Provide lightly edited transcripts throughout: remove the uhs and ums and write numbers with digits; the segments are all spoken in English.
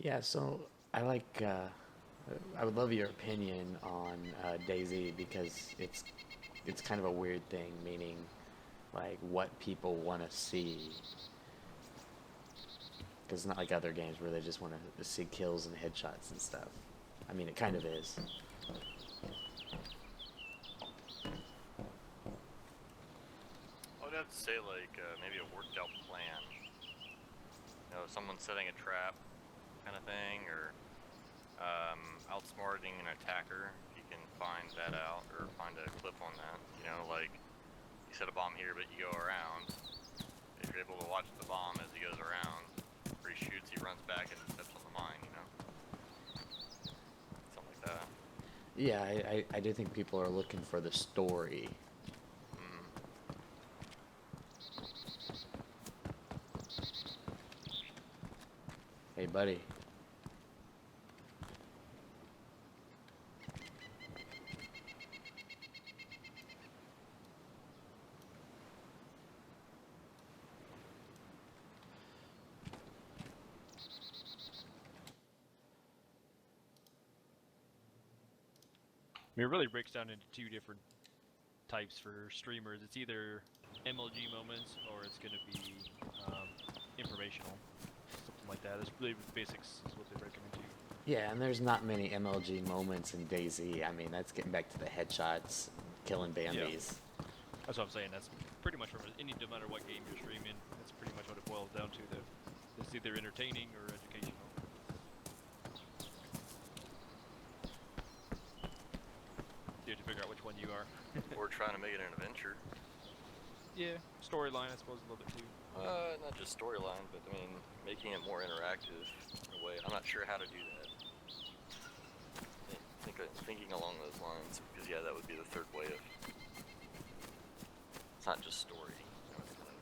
Yeah, so I like. I would love your opinion on Dayz because it's kind of a weird thing, meaning like what people want to see. Because it's not like other games where they just want to see kills and headshots and stuff. I mean, it kind of is. I would have to say, like, maybe a worked out plan. You know, someone setting a trap kind of thing, or outsmarting an attacker, if you can find that out, or find a clip on that. You know, like, you set a bomb here, but you go around. If you're able to watch the bomb as he goes around, or he shoots, he runs back and steps on the mine, you know? Something like that. Yeah, I do think people are looking for the story. Mm. Hey, buddy. I mean, it really breaks down into two different types for streamers. It's either MLG moments or it's going to be um, informational, something like that. It's really the basics is what they break them into. Yeah, and there's not many MLG moments in Dayz. I mean, that's getting back to the headshots, killing Yeah, Bambies. that's what I'm saying. That's pretty much from any, no matter what game you're streaming. That's pretty much what it boils down to. It's either entertaining or educational. You have to figure out which one you are. Or trying to make it an adventure. Yeah, storyline I suppose a little bit too. Not just storyline, but I mean, making it more interactive in a way. I'm not sure how to do that. Thinking along those lines, because yeah, that would be the third way of. It's not just story. You know, it's kind of,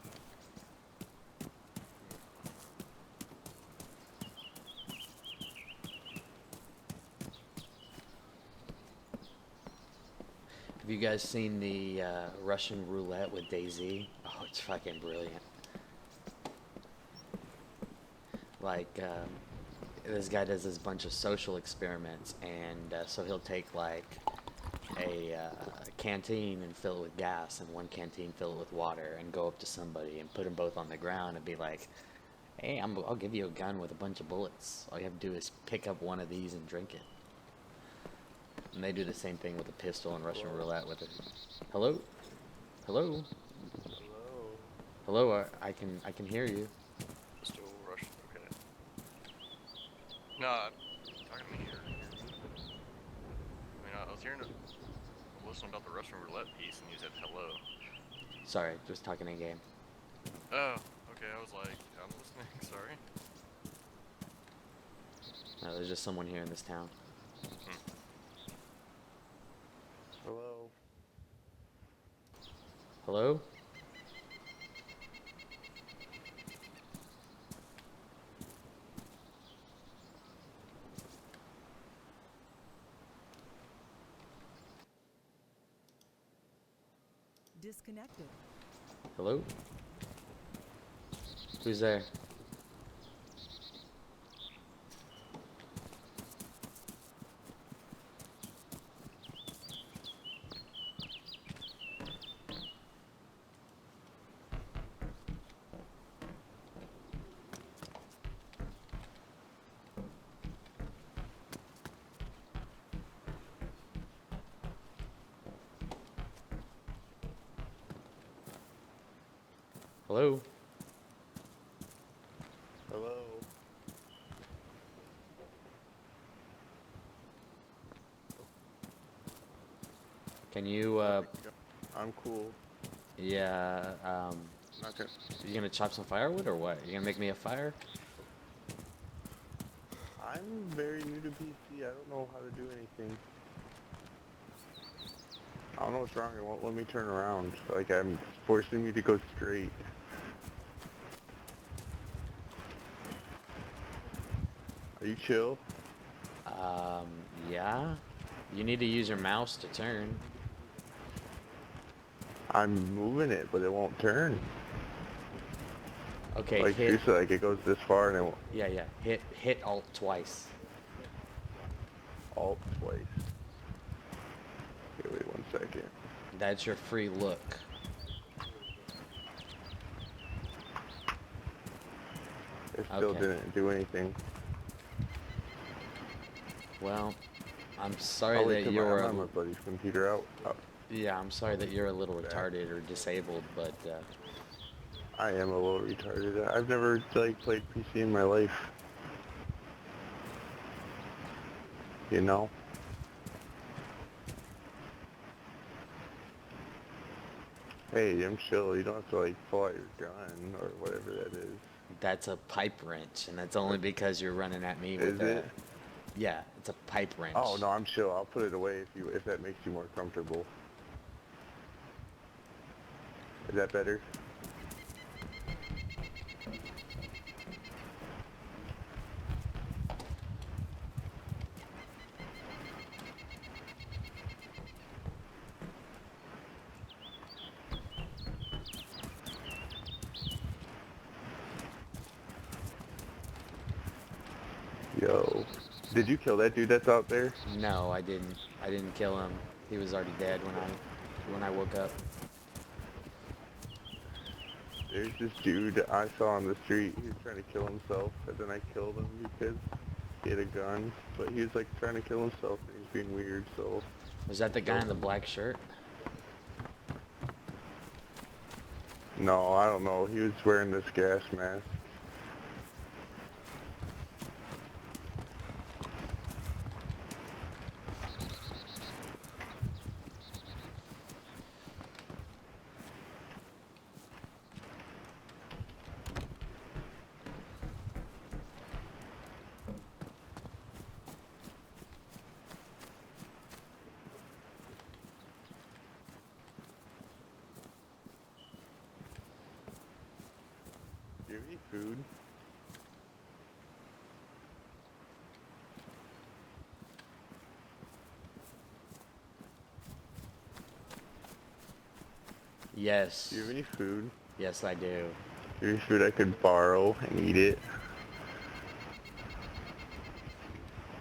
Have you guys seen the Russian roulette with Dayz? Oh, it's fucking brilliant. Like, this guy does this bunch of social experiments, and so he'll take like a canteen and fill it with gas, and one canteen fill it with water, and go up to somebody and put them both on the ground and be like, "Hey, I'll give you a gun with a bunch of bullets. All you have to do is pick up one of these and drink it." And they do the same thing with a pistol and Russian roulette with it. Hello, hello, Hello. hello. I can hear you. still Russian. Okay. No, talking to me here. I mean, I was hearing, listening about the Russian roulette piece, and you said hello. Sorry, just talking in game. Oh, okay. I was like, I'm listening. Sorry. No, there's just someone here in this town. Hello. Hello? Disconnected. Hello? Who's there? Hello? Hello. Can you, I'm cool. yeah, Not gonna. you gonna chop some firewood or what? You gonna make me a fire? I'm very new to PC. I don't know how to do anything. I don't know what's wrong. It won't let me turn around. Like I'm forcing me to go straight. Are you chill? Um, yeah? You need to use your mouse to turn. I'm moving it, but it won't turn. Okay, Like, hit. seriously, like, it goes this far and it won't Yeah, yeah. Hit Alt twice. alt twice. Okay, wait 1 second. That's your free look. It still Okay. didn't do anything. Well, I'm sorry Oh, wait, that I'm you're. on my buddy's computer out. Oh, Yeah, I'm sorry that you're a little back. retarded or disabled, but I am a little retarded. I've never, like, played PC in my life. You know? Hey, I'm chill. You don't have to, like, pull out your gun or whatever that is. that's a pipe wrench, and that's only because you're running at me Is with it? a. Yeah, it's a pipe wrench. Oh, no, I'm chill. I'll put it away if that makes you more comfortable. Is that better? Yo. Did you kill that dude that's out there? No, I didn't. I didn't kill him. He was already dead when I woke up. There's this dude I saw on the street. He was trying to kill himself, and then I killed him because he had a gun. But he was like trying to kill himself, and he was being weird. So Was that the guy in the black shirt? no, I don't know. He was wearing this gas mask. Do you have any food? Yes. Do you have any food? Yes, I do. Do you have any food I could borrow and eat it?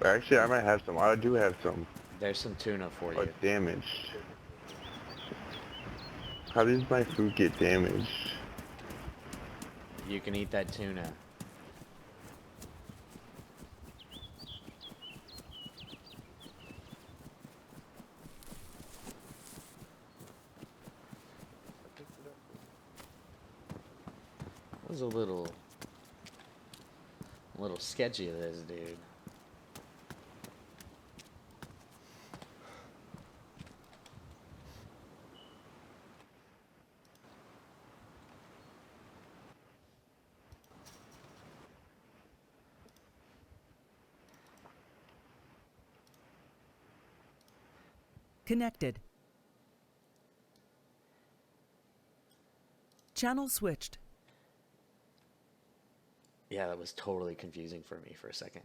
Actually, I might have some. I do have some. There's some tuna for Oh, you. it's damaged. How does my food get damaged? You can eat that tuna. It was a little sketchy of this dude. Connected. Channel switched. Yeah, that was totally confusing for me for a second.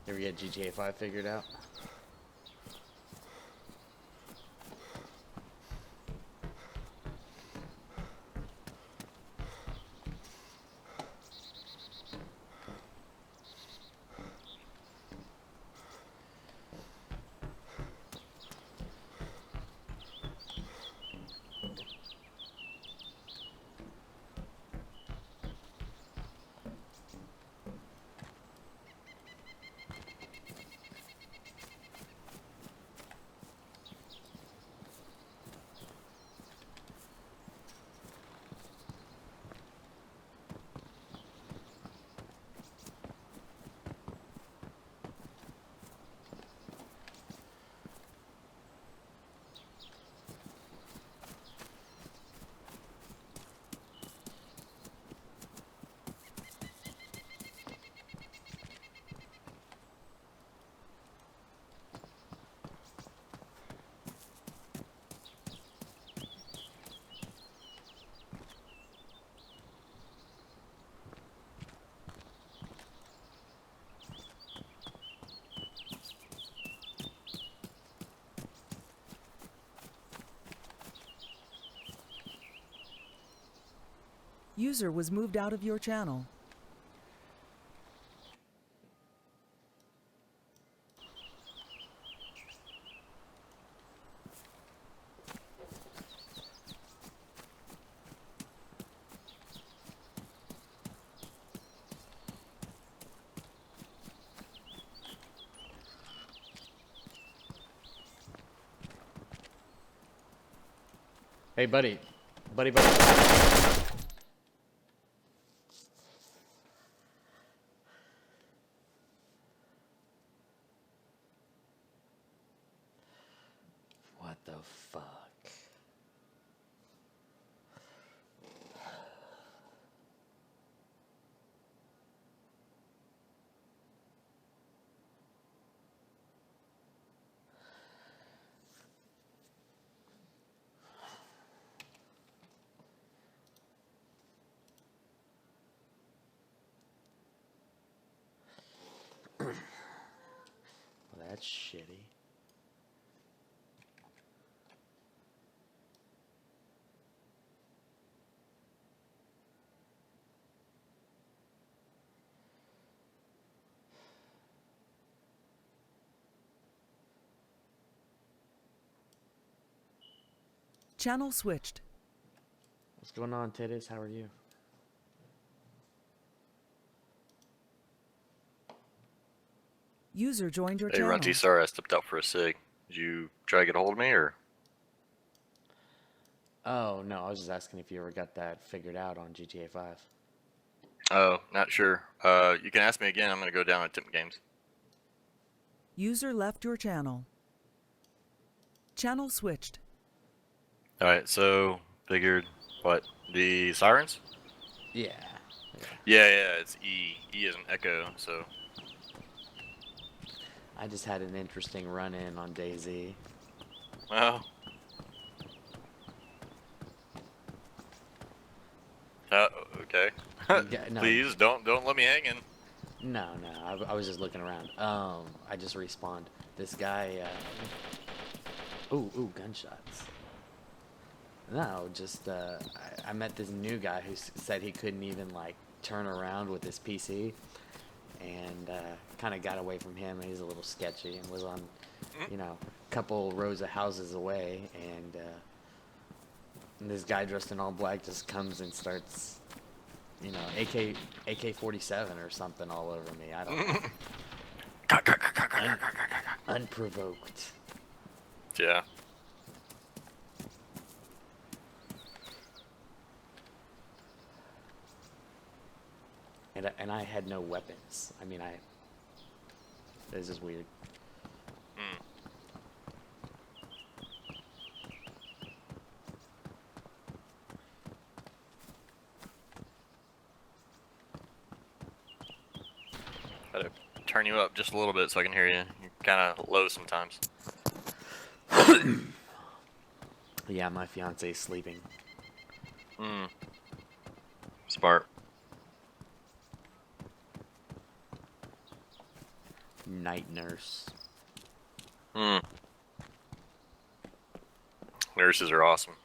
You ever get GTA 5 figured out? User was moved out of your channel. Hey, buddy. Buddy. What the fuck? Well, that's shitty. Channel switched. What's going on, titties? How are you? User joined your Hey, channel. Runty, sorry I stepped out for a sig. Did you try to get a hold of me, or? Oh, no, I was just asking if you ever got that figured out on GTA 5. Oh, not sure. You can ask me again. I'm gonna go down and Tim Games. User left your channel. Channel switched. Alright, so, figured, what, the sirens? Yeah. Yeah, it's E. E is an echo, so. I just had an interesting run-in on Dayz. Oh. Okay. No. Please, don't let me hanging. No, I was just looking around. I just respawned. This guy, Ooh, gunshots. No, just, I met this new guy who said he couldn't even, like, turn around with his PC. And, kind of got away from him. He's a little sketchy and was on, you know, a couple rows of houses away. And this guy dressed in all black just comes and starts, you know, AK-47 or something all over me. I don't know. Unprovoked. Yeah. And I had no weapons. I mean, this is weird. Gotta turn you up just a little bit so I can hear you. You're kind of low sometimes. Yeah, my fiance's sleeping. Smart. night nurse. Hmm. Nurses are awesome.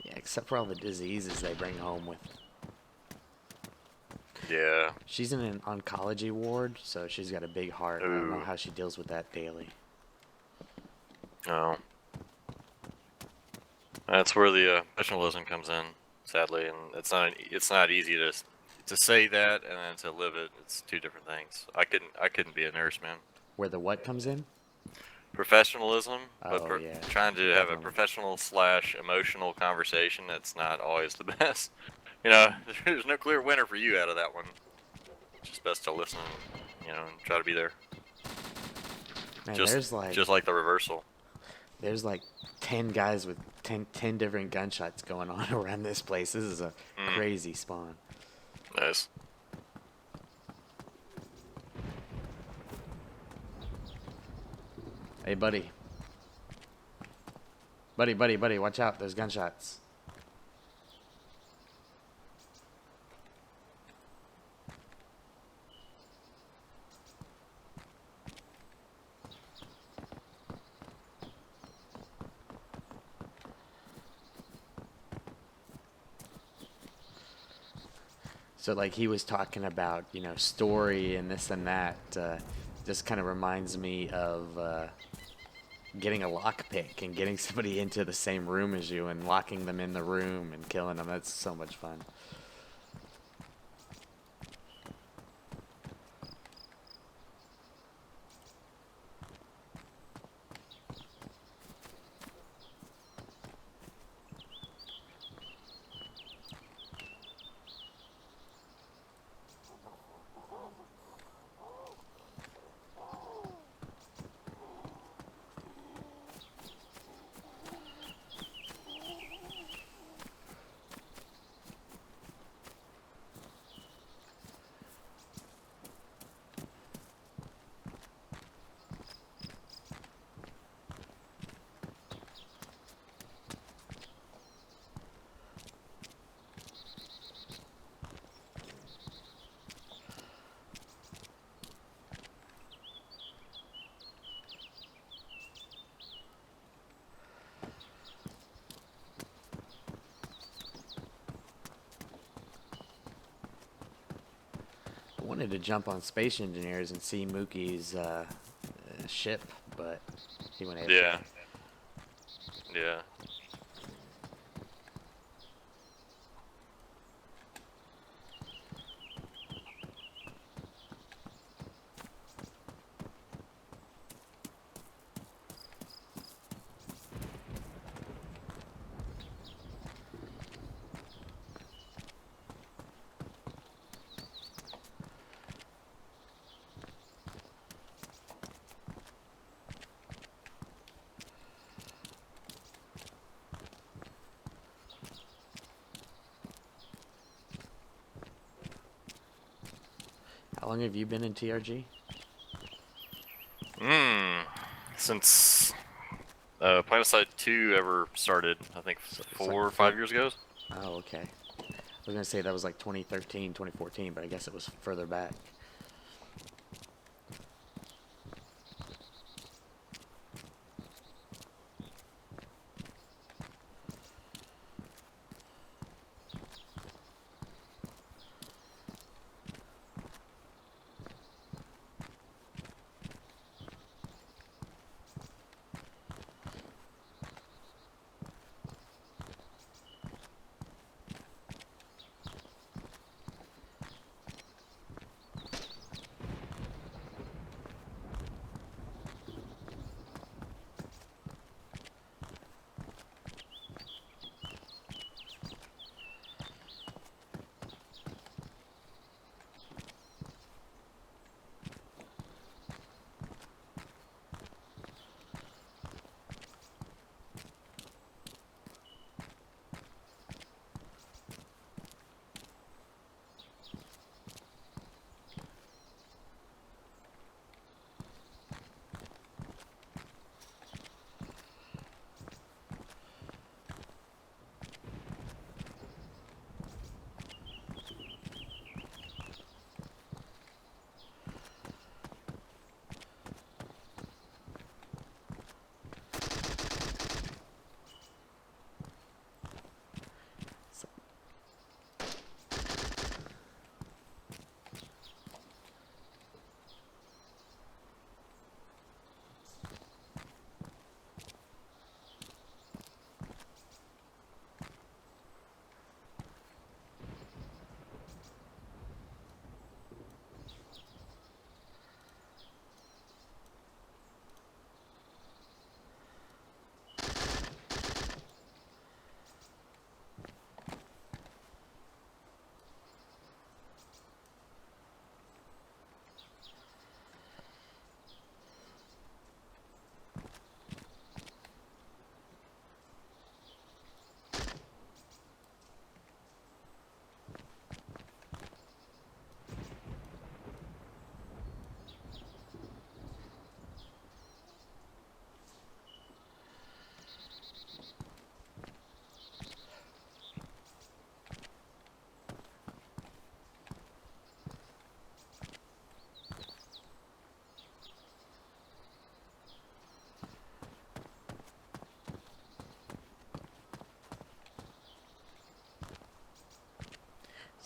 Yeah, except for all the diseases they bring home with. Yeah. She's in an oncology ward, so she's got a big heart. I don't know Ooh. how she deals with that daily. Oh. That's where the professionalism comes in, sadly, and it's not easy to say that and then to live it. It's two different things. I couldn't be a nurse, man. Where the what comes in? Professionalism, but Oh, yeah, trying to have a definitely. professional / emotional conversation, that's not always the best. You know, there's no clear winner for you out of that one. It's just best to listen, you know, and try to be there. Man, Just like the reversal. there's like 10 guys with 10 different gunshots going on around this place. This is a crazy spawn. Nice. Hey, buddy. Buddy, watch out. There's gunshots. So, like, he was talking about, you know, story and this and that. Just kind of reminds me of getting a lockpick and getting somebody into the same room as you and locking them in the room and killing them. That's so much fun. I wanted to jump on Space Engineers and see Mookie's ship, but he went AFK. Yeah. Yeah. How long have you been in TRG? Since Planetside 2 ever started, I think So it's 4 like or 5 years ago. Oh, okay. I was going to say that was like 2013, 2014, but I guess it was further back.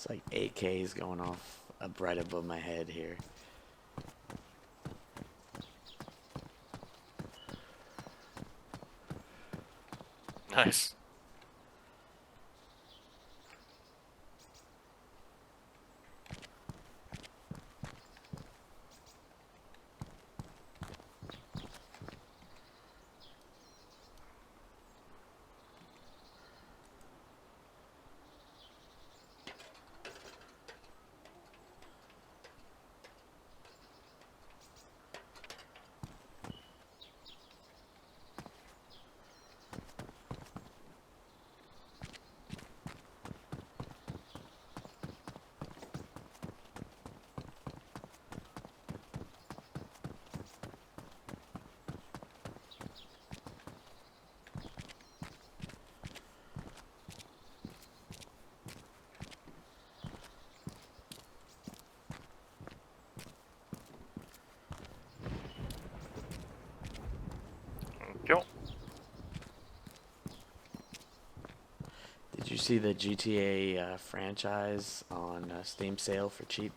It's like 8Ks going off up right above my head here. Nice. Go. Did you see the GTA franchise on Steam sale for cheap?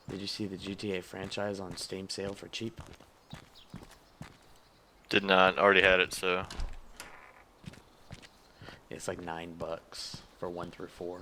Did you see the GTA franchise on Steam sale for cheap? Did not. Already had it, so. It's like $9 for 1 through 4.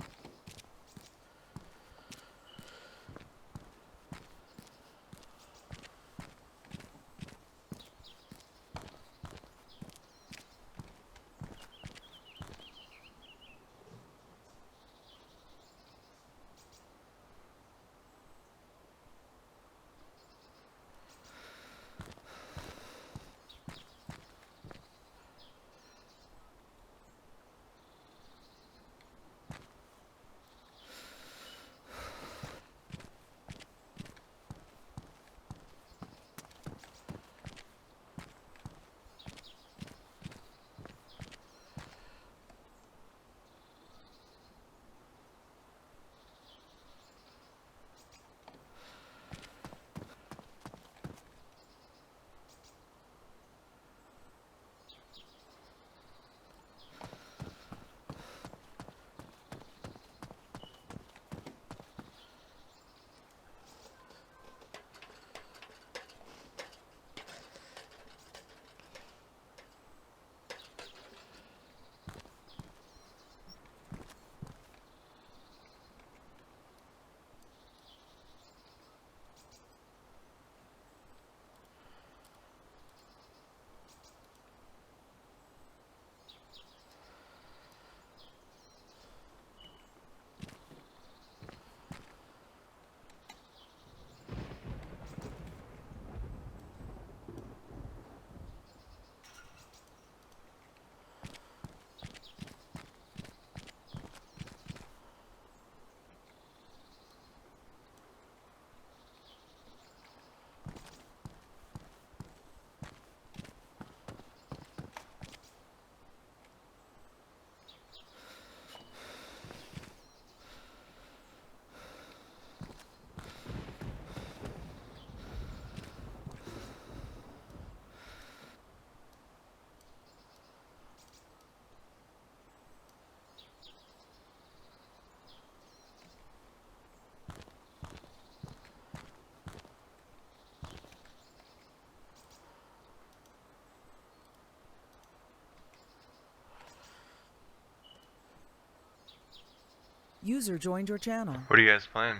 User joined your channel. What are you guys playing?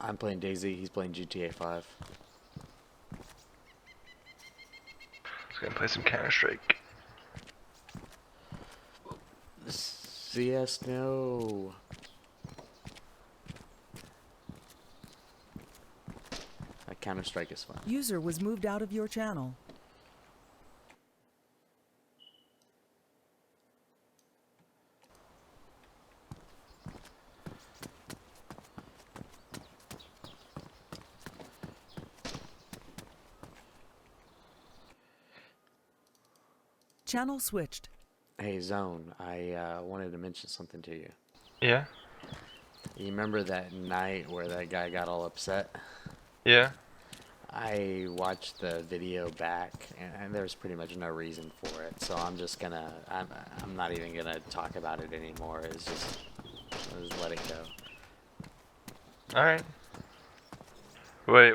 I'm playing Dayz, he's playing GTA 5. Just gonna play some Counter-Strike. CS, no. Counter-Strike is fun. User was moved out of your channel. Channel switched. Hey, Zone, I wanted to mention something to you. Yeah? You remember that night where that guy got all upset? Yeah? I watched the video back, and there's pretty much no reason for it. So I'm just gonna, I'm not even gonna talk about it anymore. It's just, I'll just let it go. Alright. Wait,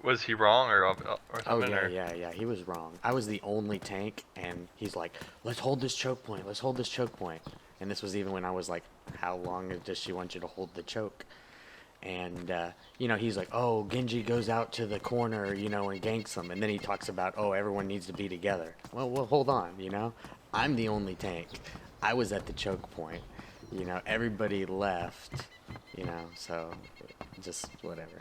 was he wrong or Oh something? yeah, Or? yeah. He was wrong. I was the only tank, and he's like, "Let's hold this choke point. Let's hold this choke point." And this was even when I was like, "How long does she want you to hold the choke?" And you know, he's like, "Oh, Genji goes out to the corner, you know, and ganks him." And then he talks about, "Oh, everyone needs to be together." Well, hold on, you know, I'm the only tank. I was at the choke point. You know, everybody left. You know, so just whatever.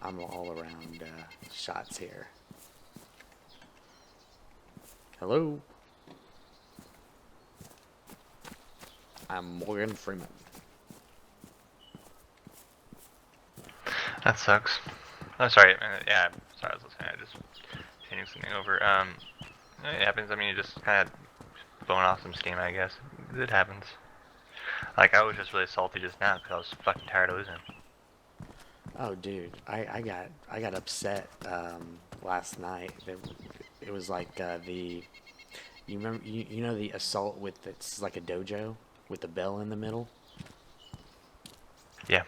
I'm all around shots here. Hello. I'm Morgan Freeman. That sucks. Oh, sorry. Yeah, sorry. I was listening. I just changing something over. It happens. I mean, you just kind of blowing off some steam, I guess. It happens. Like I was just really salty just now because I was fucking tired of losing. Oh, dude, I got upset last night. It was like the you remember you know the assault with it's like a dojo with the bell in the middle. Yeah.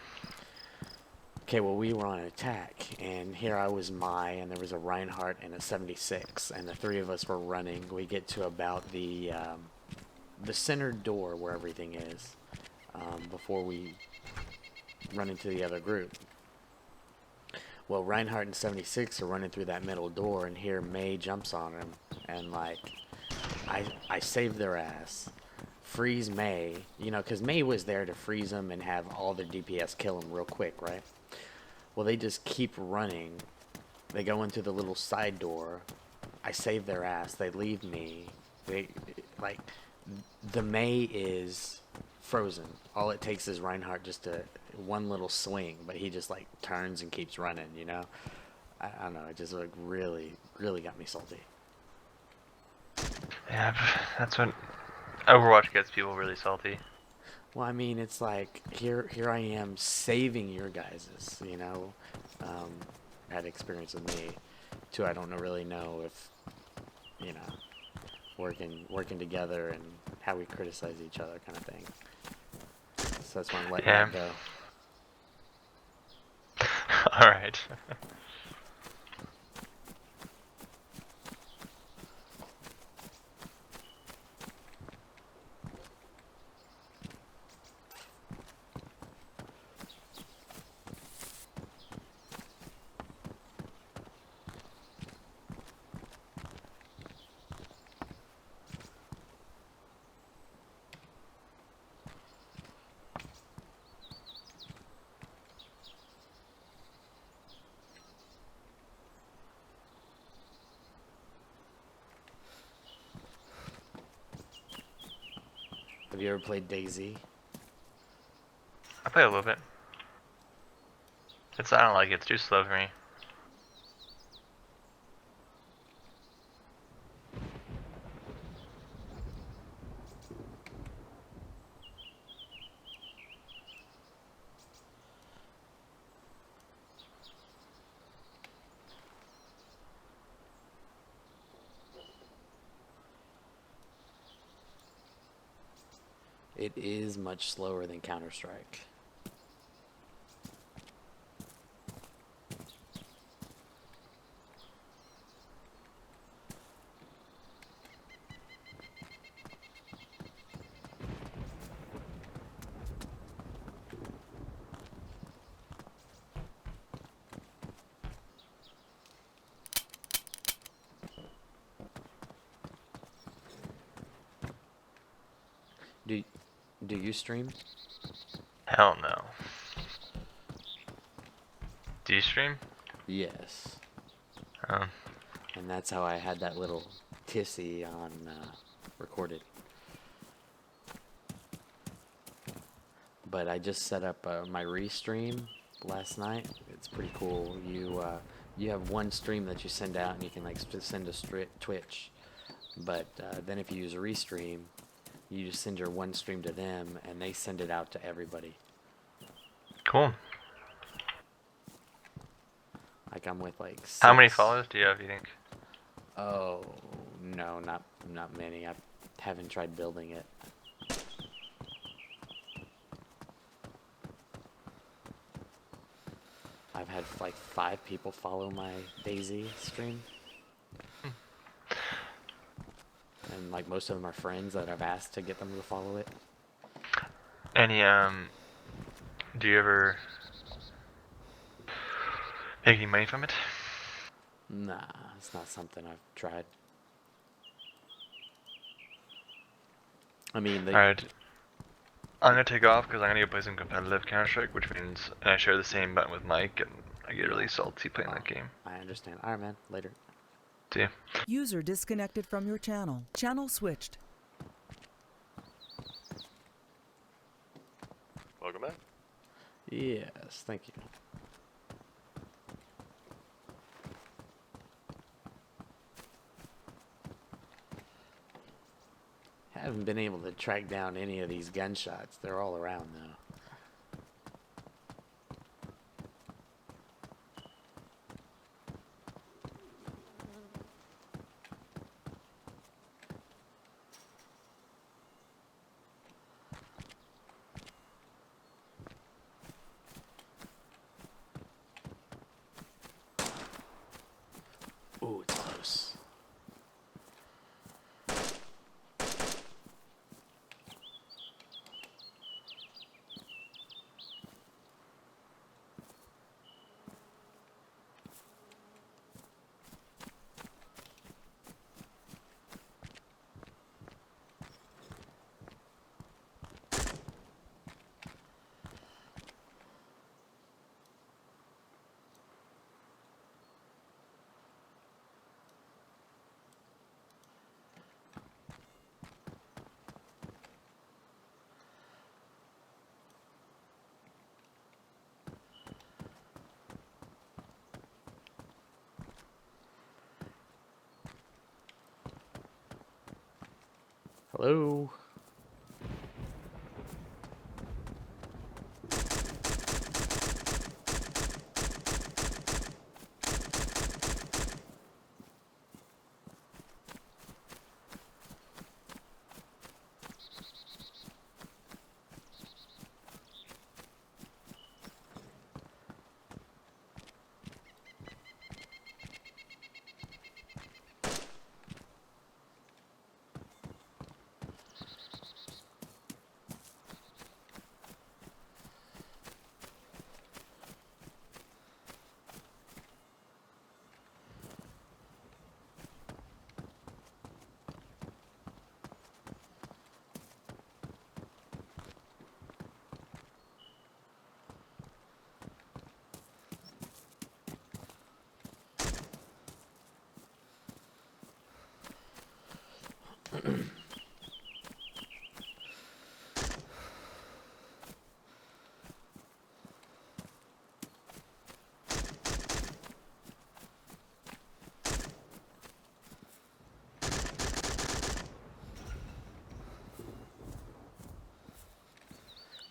Okay, well we were on an attack, and here I was and there was a Reinhardt and a 76, and the three of us were running. We get to about the center door where everything is before we run into the other group. Well, Reinhardt and 76 are running through that middle door, and here May jumps on him, and like, I saved their ass. Freeze May, you know, because May was there to freeze them and have all their DPS kill them real quick, right? Well, they just keep running. They go into the little side door. I save their ass. They leave me. They, like, the May is frozen. All it takes is Reinhardt just to one little swing, but he just like turns and keeps running, you know. I don't know, it just like really got me salty. Yeah, that's what Overwatch gets people really salty. Well, I mean, it's like here I am saving your guys's, you know. Had experience with me too. I don't really know if, you know, working together and how we criticize each other kind of thing. So that's why I'm letting that go. Alright. Have you ever played Dayz? I play a little bit. I don't like it. It's too slow for me. It is much slower than Counter-Strike. Do you stream? Hell no. Do you stream? Yes. Oh. And that's how I had that little tissy on recorded. But I just set up my restream last night. It's pretty cool. You have one stream that you send out, and you can like send to Twitch. But then if you use a restream, You just send your one stream to them, and they send it out to everybody. Cool. Like I'm with like 6. How many followers do you have, you think? Oh no, not many. I haven't tried building it. I've had like 5 people follow my Dayz stream. And like most of them are friends that I've asked to get them to follow it. Any, do you ever make any money from it? Nah, it's not something I've tried. I mean, Alright. I'm gonna take off because I'm gonna go play some competitive Counter-Strike, which means I share the same button with Mike, and I get really salty playing that game. I understand. Alright, man. Later. See ya. User disconnected from your channel. Channel switched. Welcome back. Yes, thank you. Haven't been able to track down any of these gunshots. They're all around though. Ooh, it's close. Hello?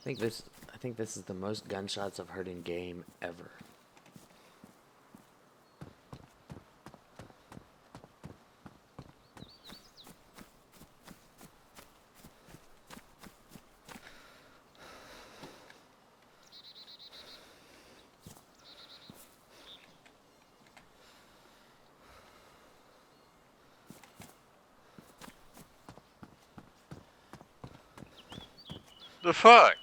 I think this is the most gunshots I've heard in game ever. The fuck?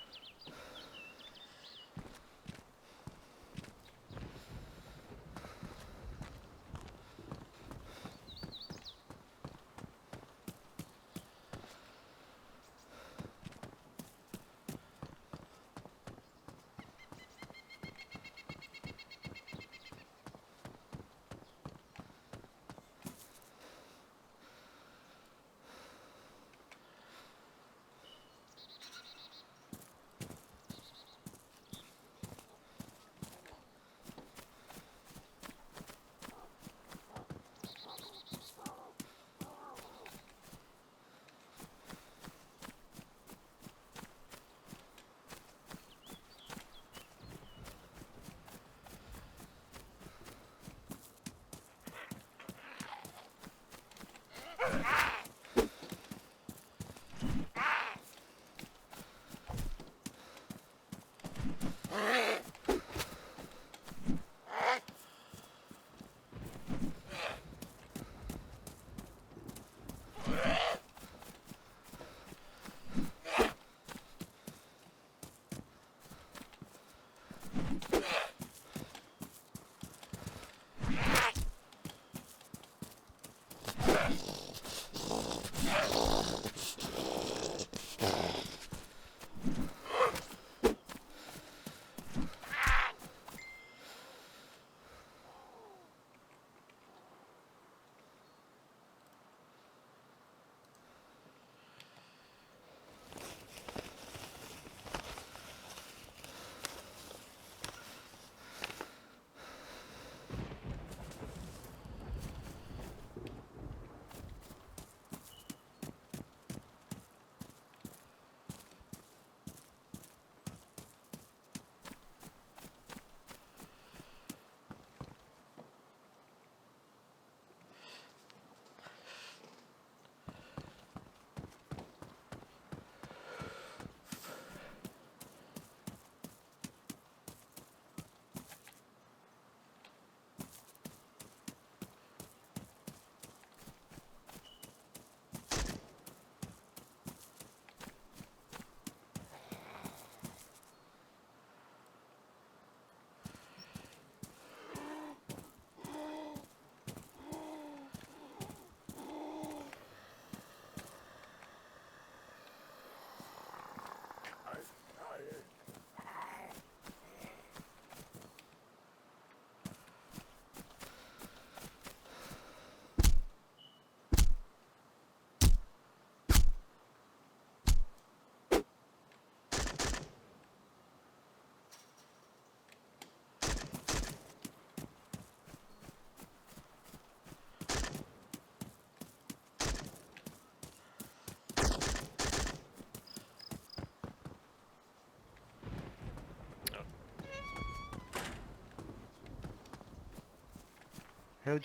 Hello,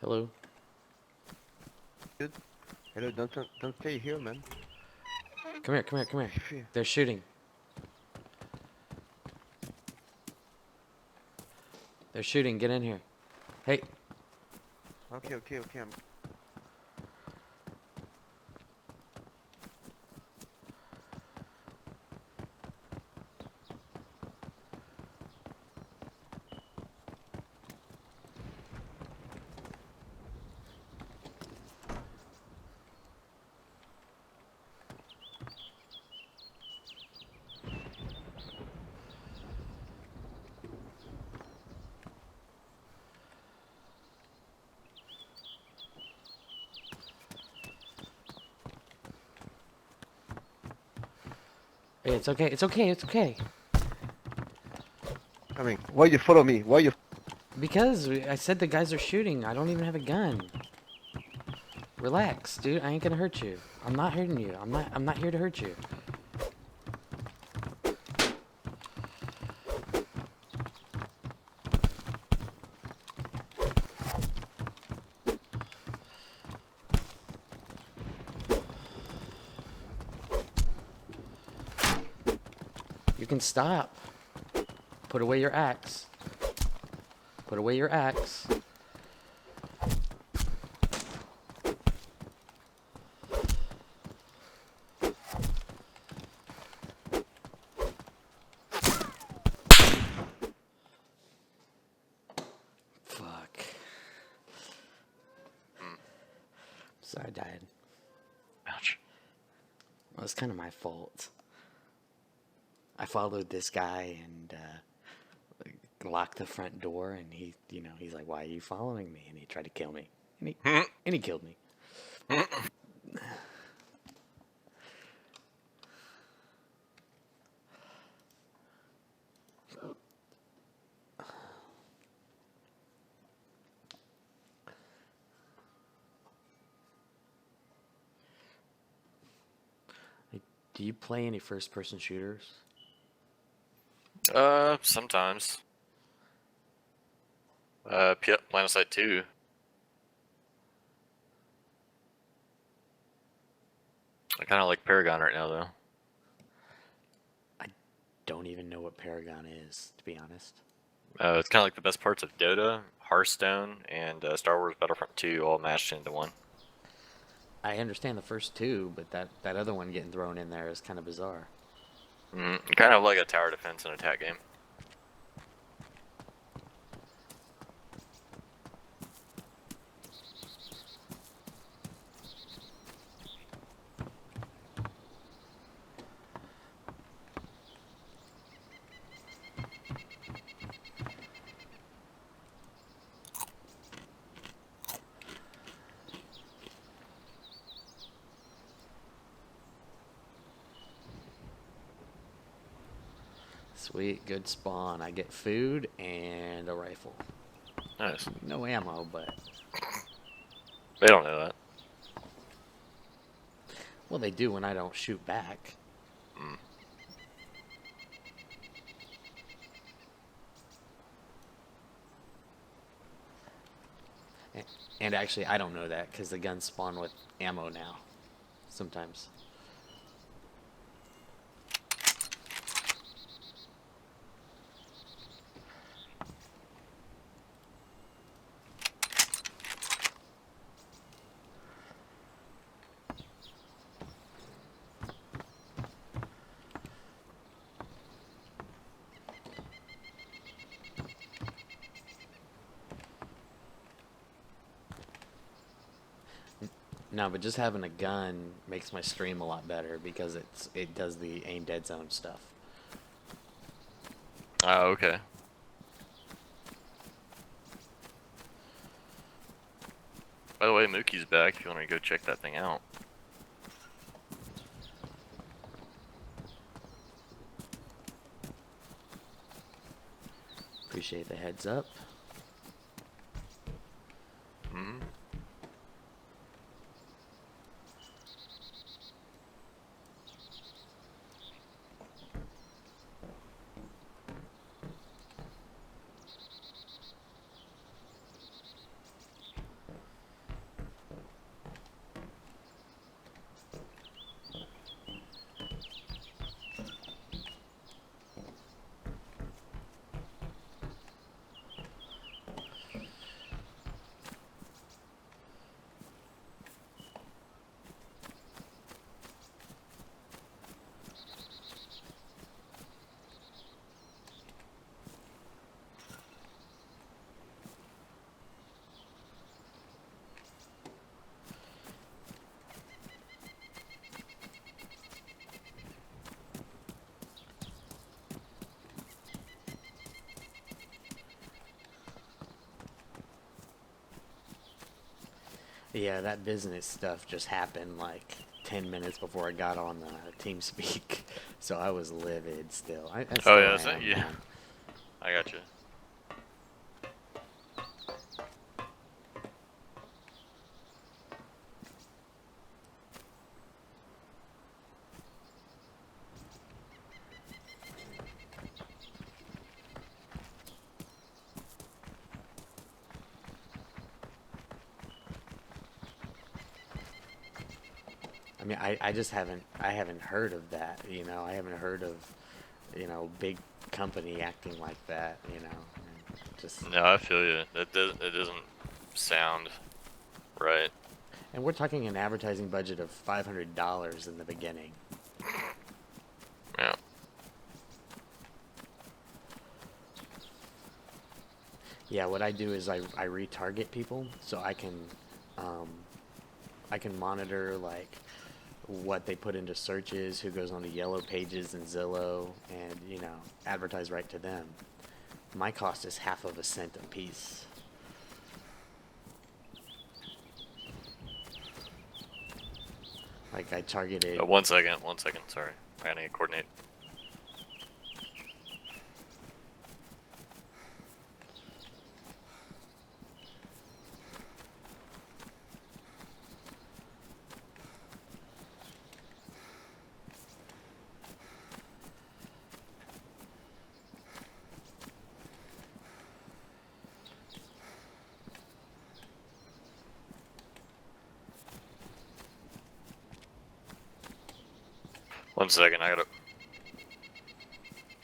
Hello? dude. Hello, don't stay here, man. Come here, come here, come here. Here. They're shooting. They're shooting. Get in here. Hey, Okay, okay, okay. hey, it's okay. It's okay. It's okay. Coming. Why you follow me? Why you? Because I said the guys are shooting. I don't even have a gun. Relax, dude. I ain't gonna hurt you. I'm not hurting you. I'm not here to hurt you. You can stop. Put away your axe. Put away your axe. Fuck. Sorry, I died. Ouch. Well, it's kind of my fault. I followed this guy and locked the front door, and he's like, "Why are you following me?" And he tried to kill me, and he killed me. Do you play any first-person shooters? Sometimes. Planet Side 2. I kind of like Paragon right now, though. I don't even know what Paragon is, to be honest. It's kind of like the best parts of Dota, Hearthstone, and Star Wars Battlefront 2 all mashed into one. I understand the first two, but that other one getting thrown in there is kind of bizarre. Kind of like a tower defense and attack game. Sweet, good spawn. I get food and a rifle. Nice. No ammo, but... They don't know that. Well, they do when I don't shoot back. And actually, I don't know that, because the guns spawn with ammo now. Sometimes. No, but just having a gun makes my stream a lot better because it does the aim dead zone stuff. Oh, okay. By the way, Mookie's back if you want to go check that thing out. Appreciate the heads up. Yeah, that business stuff just happened like 10 minutes before I got on TeamSpeak, so I was livid still. I Oh still yeah, am, yeah. man. I got you. I mean, I just I haven't heard of that, you know. I haven't heard of, you know, big company acting like that, you know. And just, No, I feel you. It doesn't sound right. and we're talking an advertising budget of $500 in the beginning. Yeah. Yeah, what I do is I retarget people so um, I can monitor like what they put into searches, who goes on to Yellow Pages and Zillow, and you know, advertise right to them. My cost is half of a cent a piece. Like I targeted. One second. Sorry, I gotta coordinate. One second, I gotta.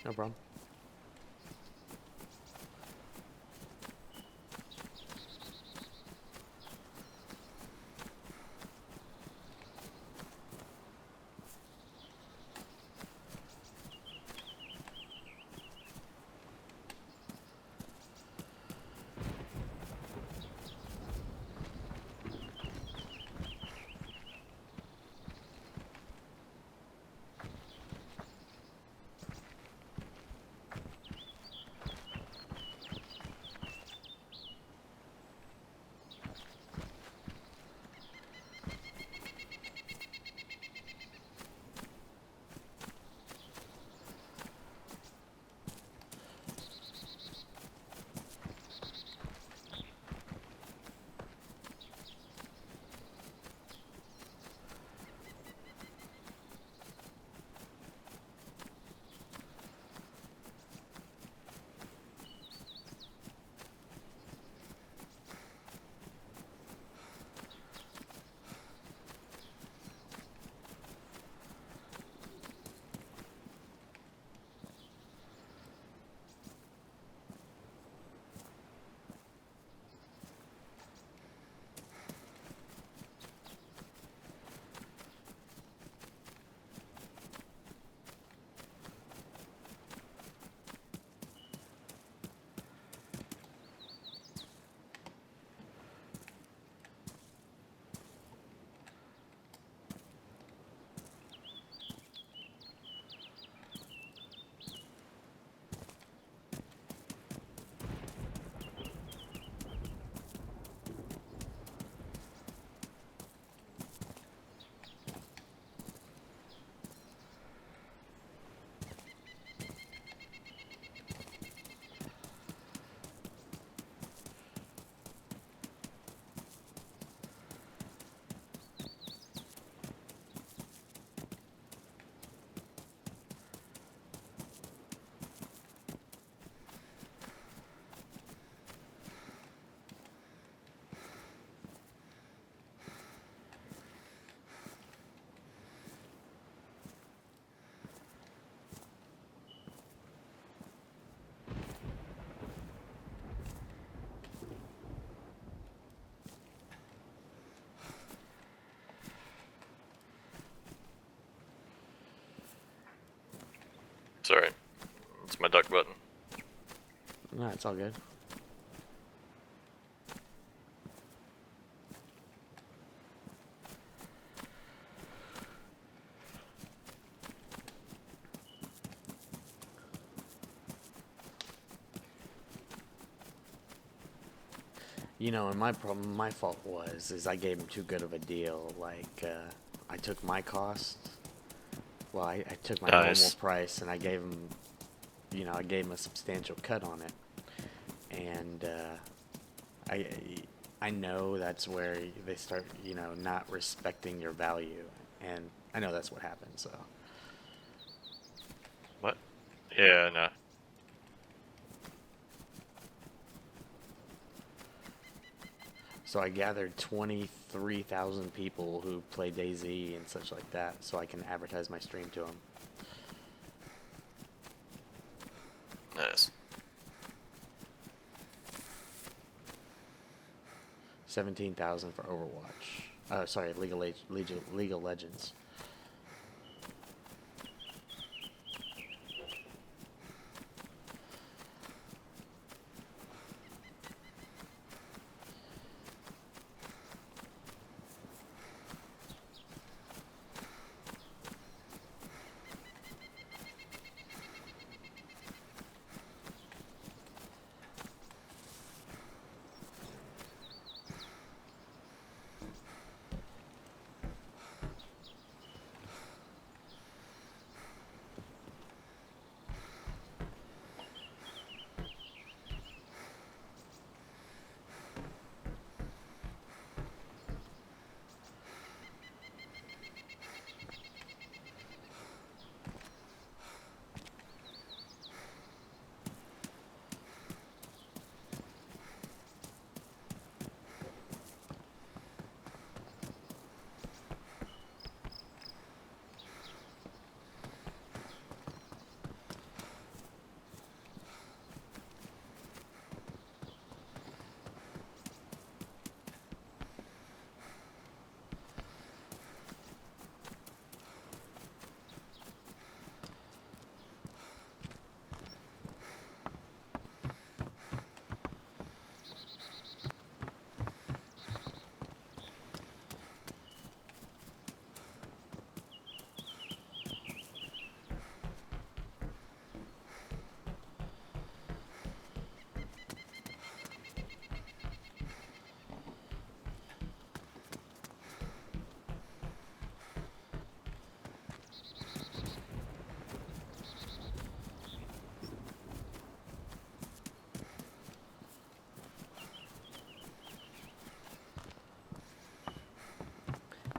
No problem. Sorry, it's my duck button. No, it's all good. You know, and my fault is I gave him too good of a deal. Like, I took my cost. Well, I took my normal Nice. price and I gave him, you know, I gave him a substantial cut on it. And I know that's where they start, you know, not respecting your value, and I know that's what happened. So What? Yeah, no. I gathered 23,000 people who play Dayz and such like that, so I can advertise my stream to them. Nice. 17,000 for Overwatch. Sorry, League of Legends.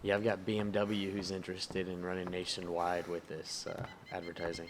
Yeah, I've got BMW who's interested in running nationwide with this advertising.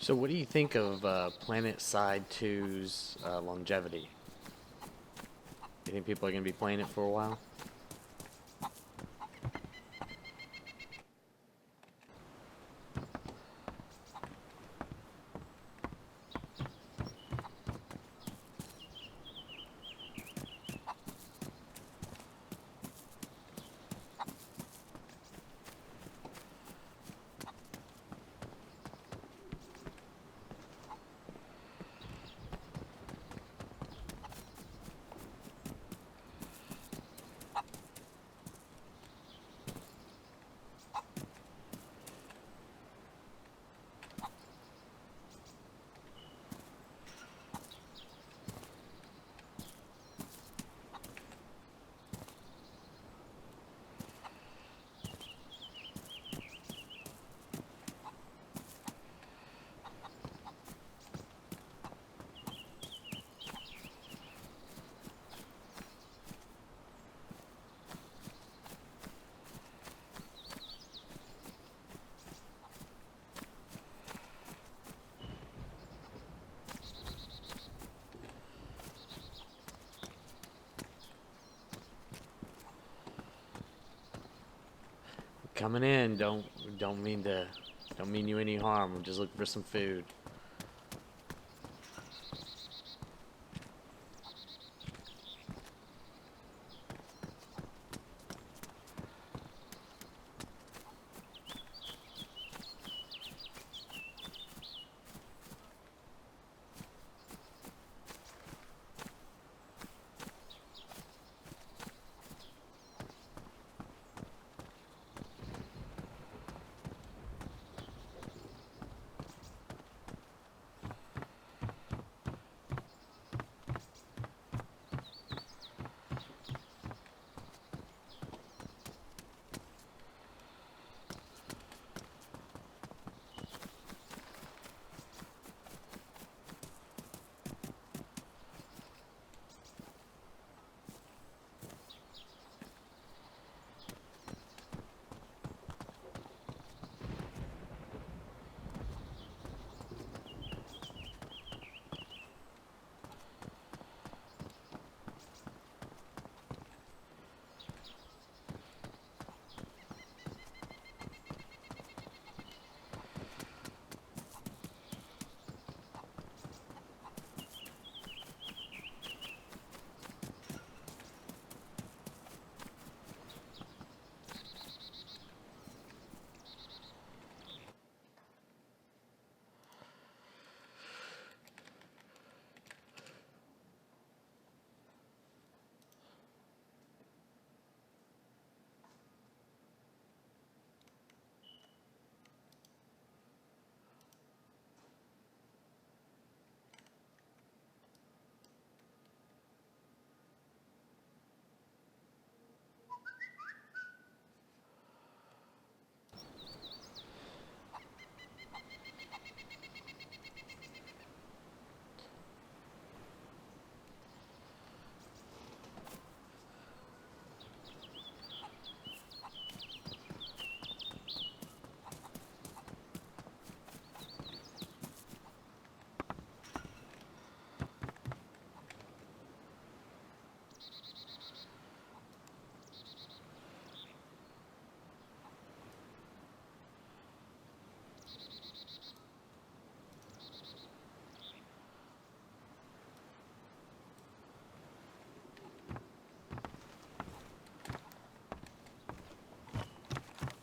So what do you think of Planet Side 2's longevity? You think people are going to be playing it for a while? coming in. Don't mean you any harm. I'm just looking for some food.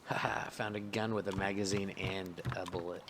Haha, found a gun with a magazine and a bullet.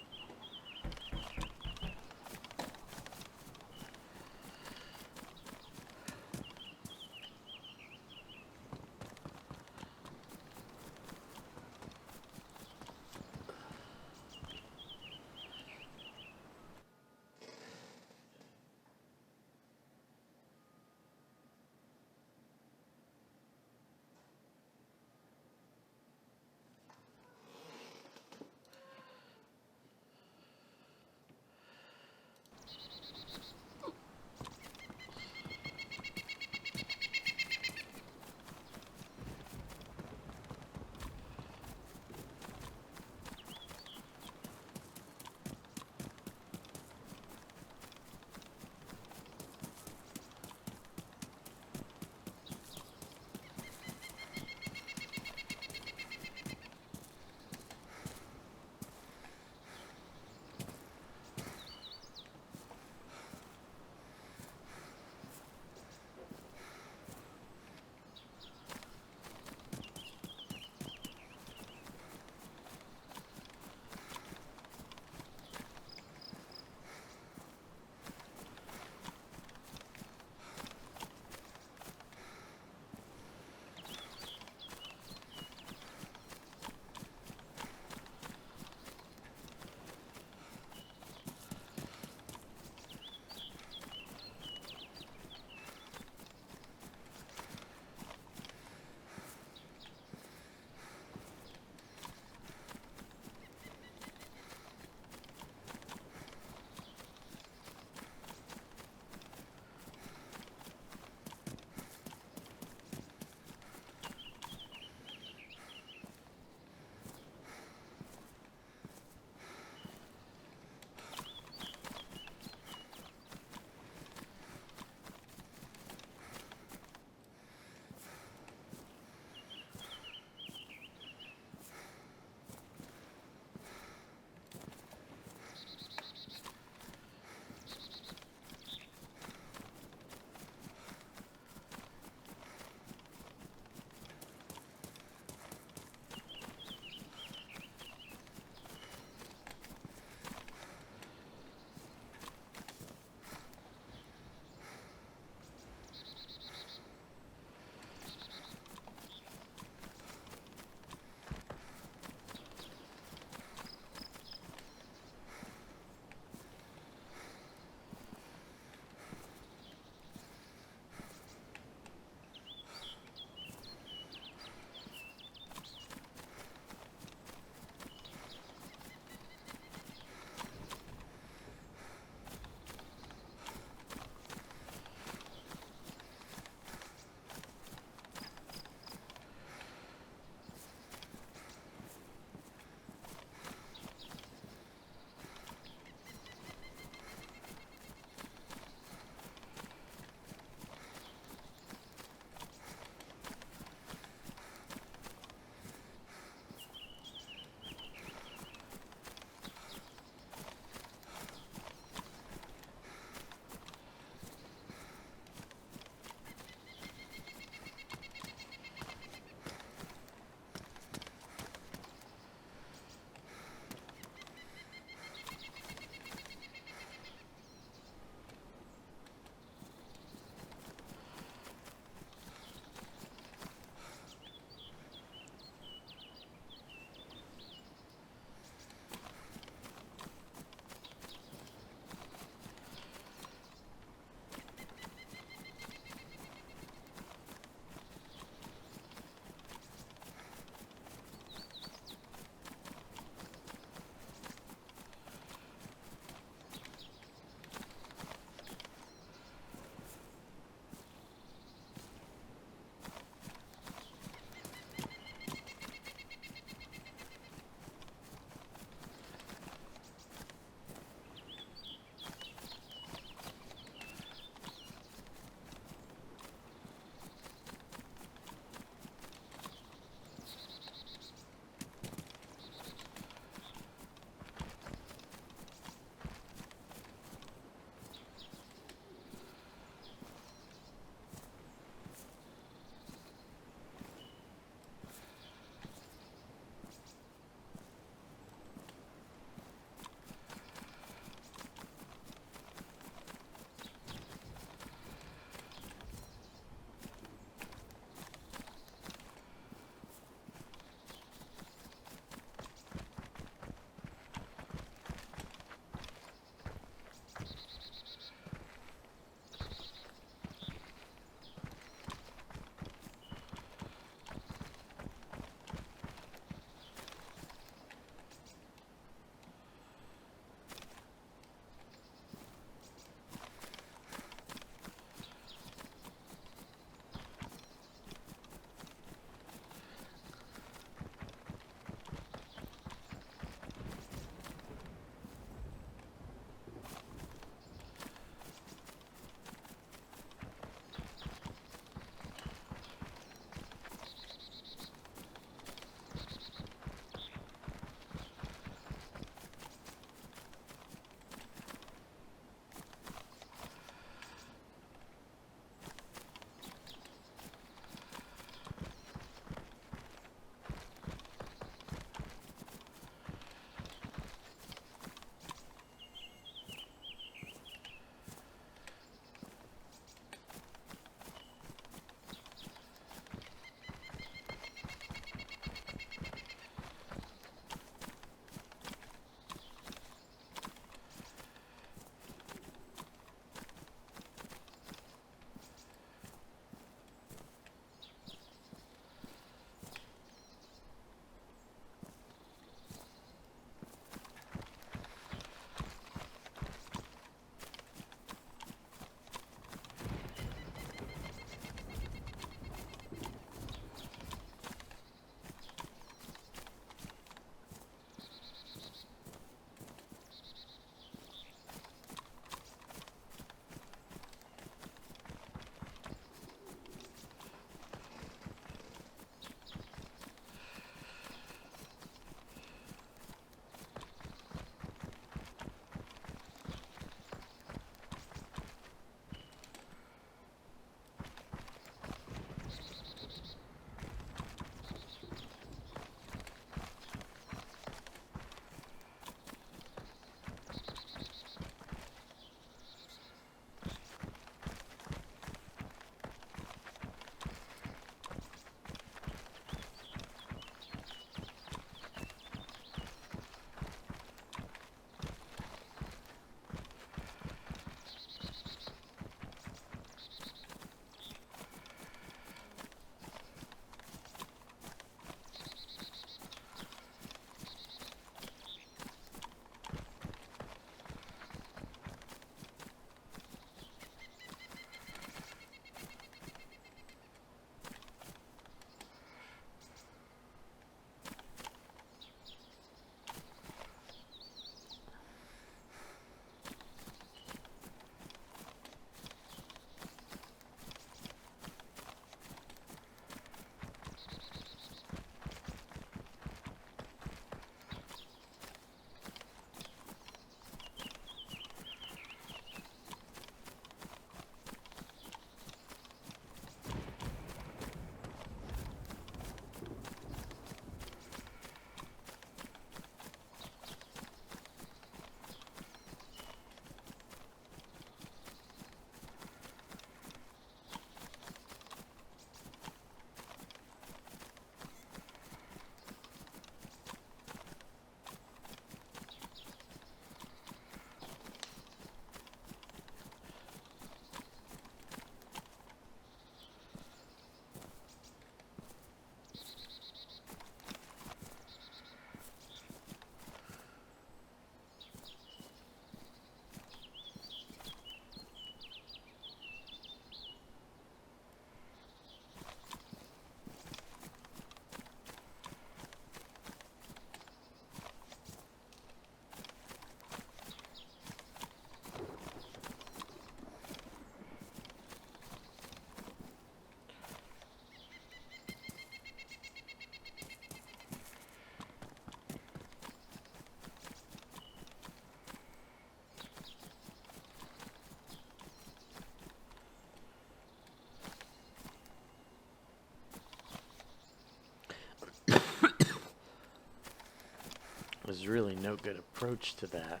there's really no good approach to that.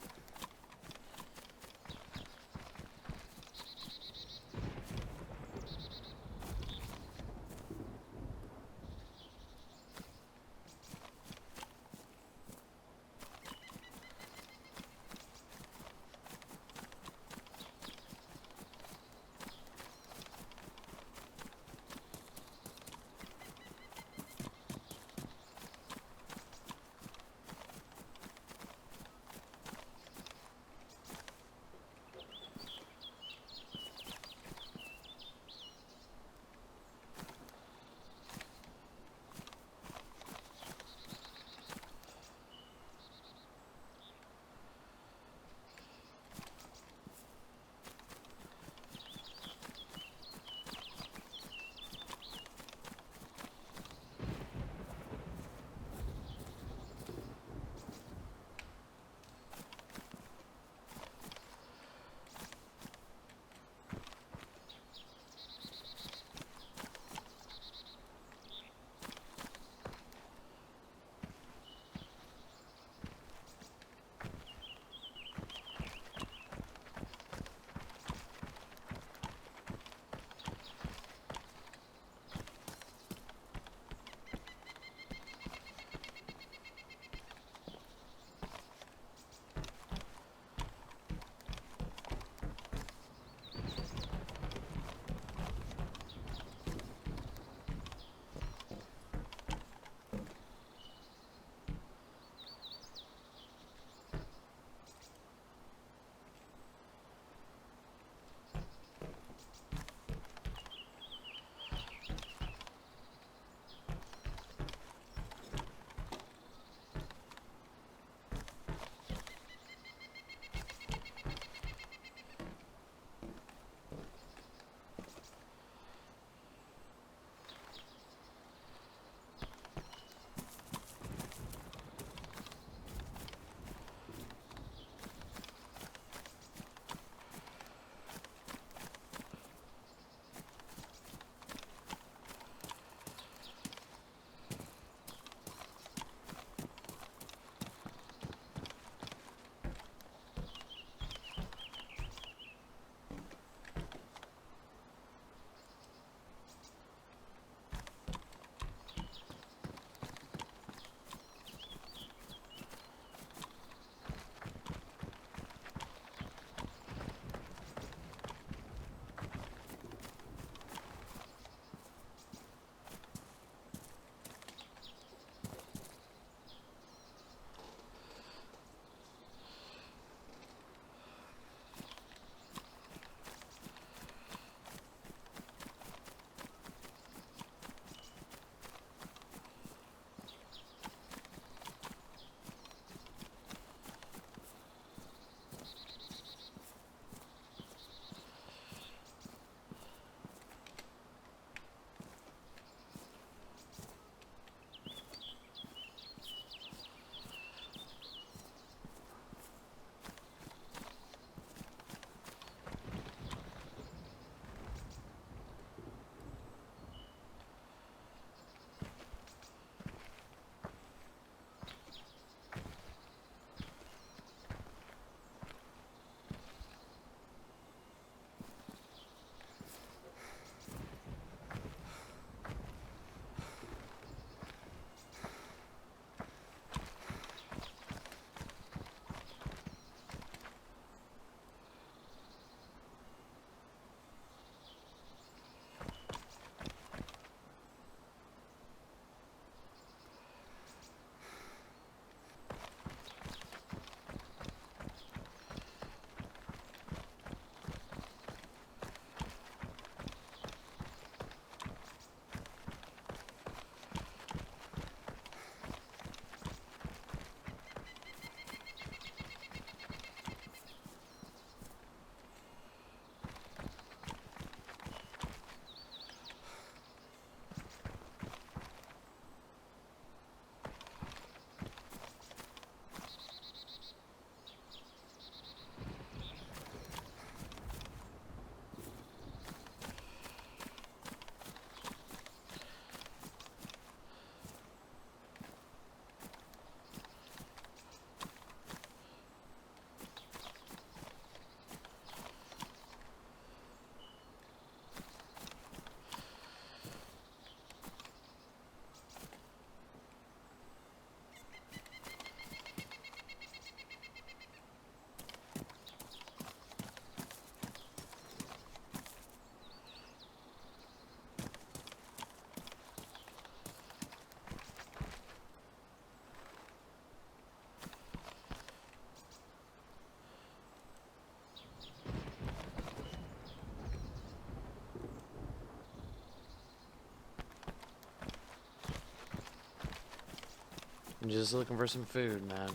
I'm just looking for some food, man.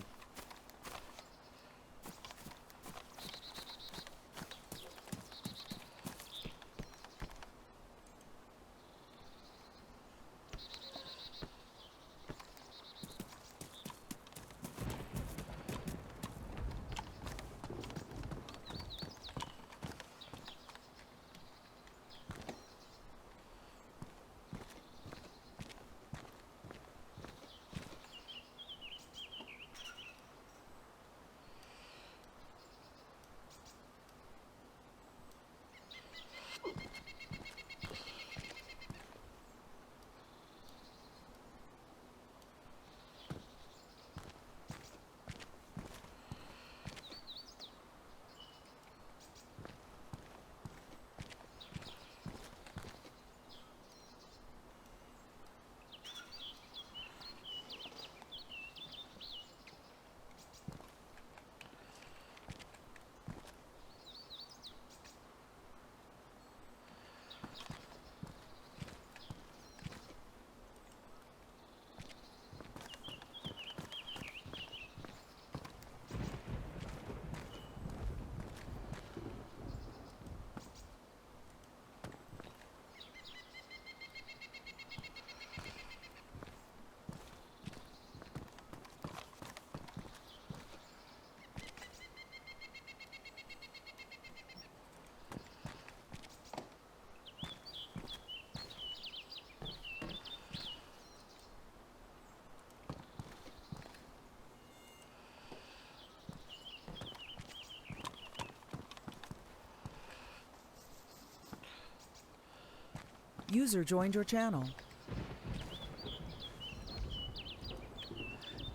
User joined your channel.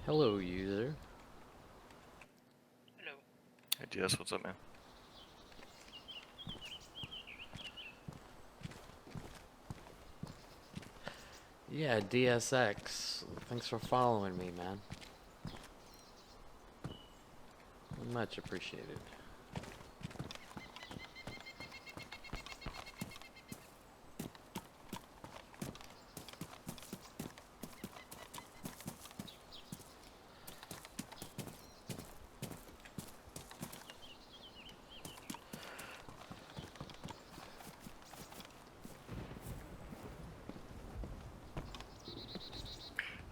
Hello, user. Hey, DS, what's up, man? Yeah, DSX. Thanks for following me, man. Much appreciated.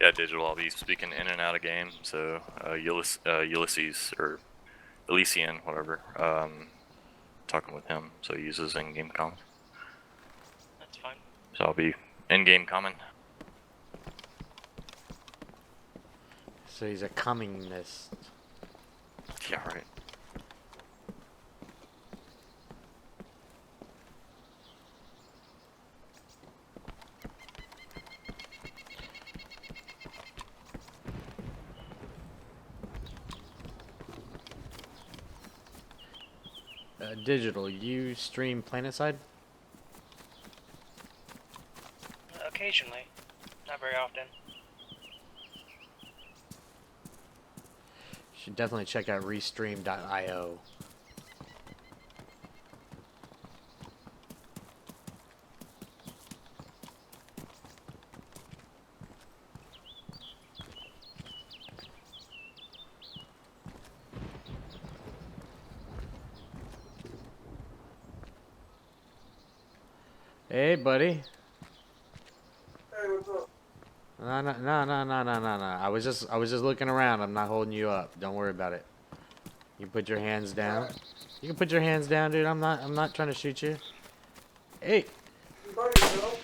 Yeah, Digital, I'll be speaking in and out of game, so Ulysses, or Elysian, whatever, talking with him, so he uses in-game comms. That's fine. So I'll be in-game common. So he's a communist. Yeah, right. Digital, you stream PlanetSide? Occasionally. Not very often. You should definitely check out restream.io. Hey, buddy. Hey, what's up? No. I was just looking around. I'm not holding you up. Don't worry about it. You put your hands down. You can put your hands down, dude. I'm not trying to shoot you. Hey. You by yourself?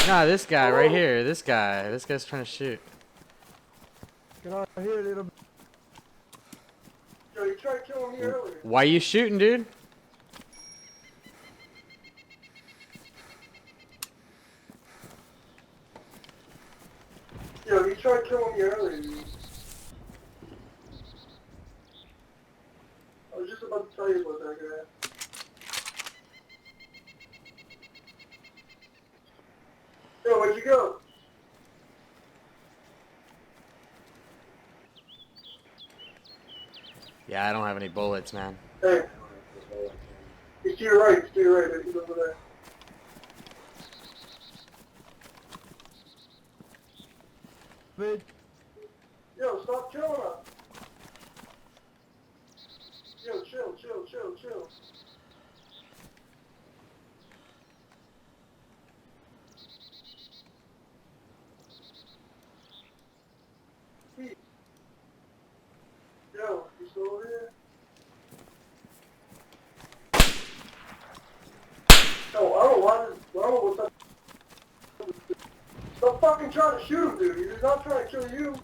Nah, this guy right here. This guy's trying to shoot. Get out of here, little. Yo, you tried killing me earlier. Why you shooting, dude? Yo, you tried killing me earlier. Dude. I was just about to tell you about that guy. Yo, where'd you go? Yeah, I don't have any bullets, man. Hey. It's to your right. It's to your right. He's over there. Wait. Yo, stop killing us. Yo, chill, chill, chill, chill. Pete. Yo, you still over here? Yo, I don't know what's up. Stop fucking trying to shoot him, dude. He's not trying to kill you.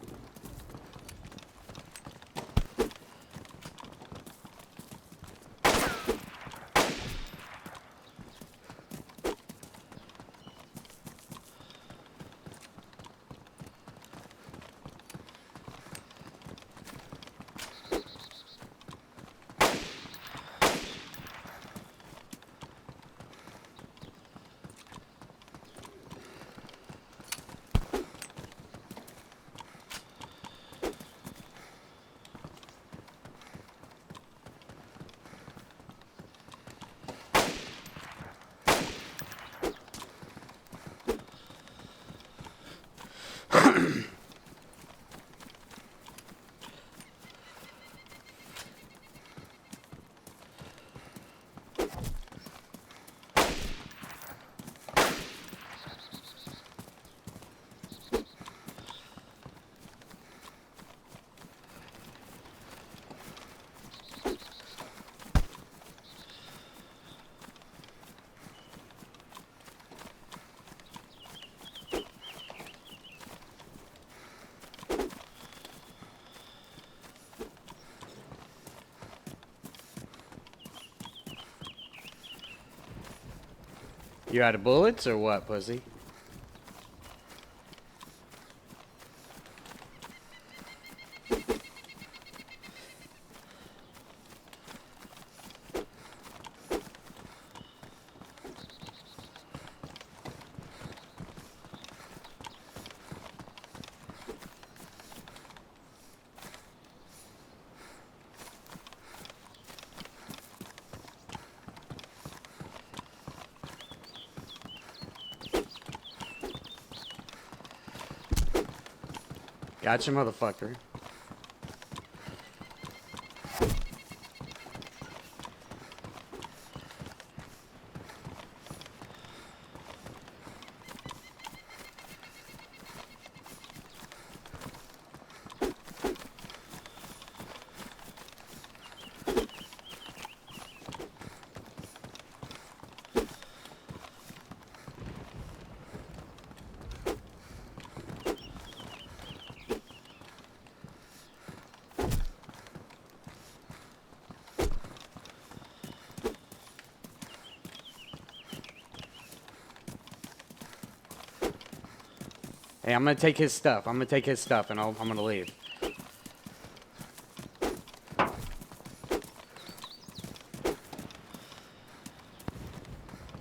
You out of bullets or what, pussy? Gotcha, motherfucker. Hey, I'm gonna take his stuff. I'm gonna take his stuff and I'm gonna leave.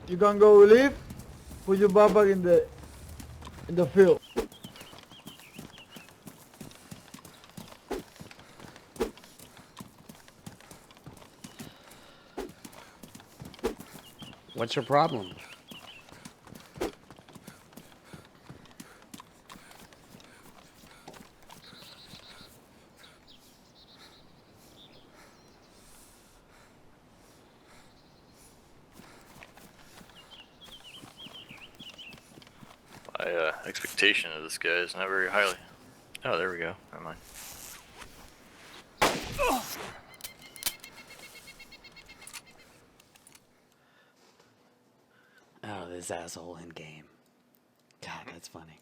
You gonna go leave? Put your butt back in the field. What's your problem? My expectation of this guy is not very highly. Oh, there we go. Never mind. Oh, this asshole in game. God, that's funny.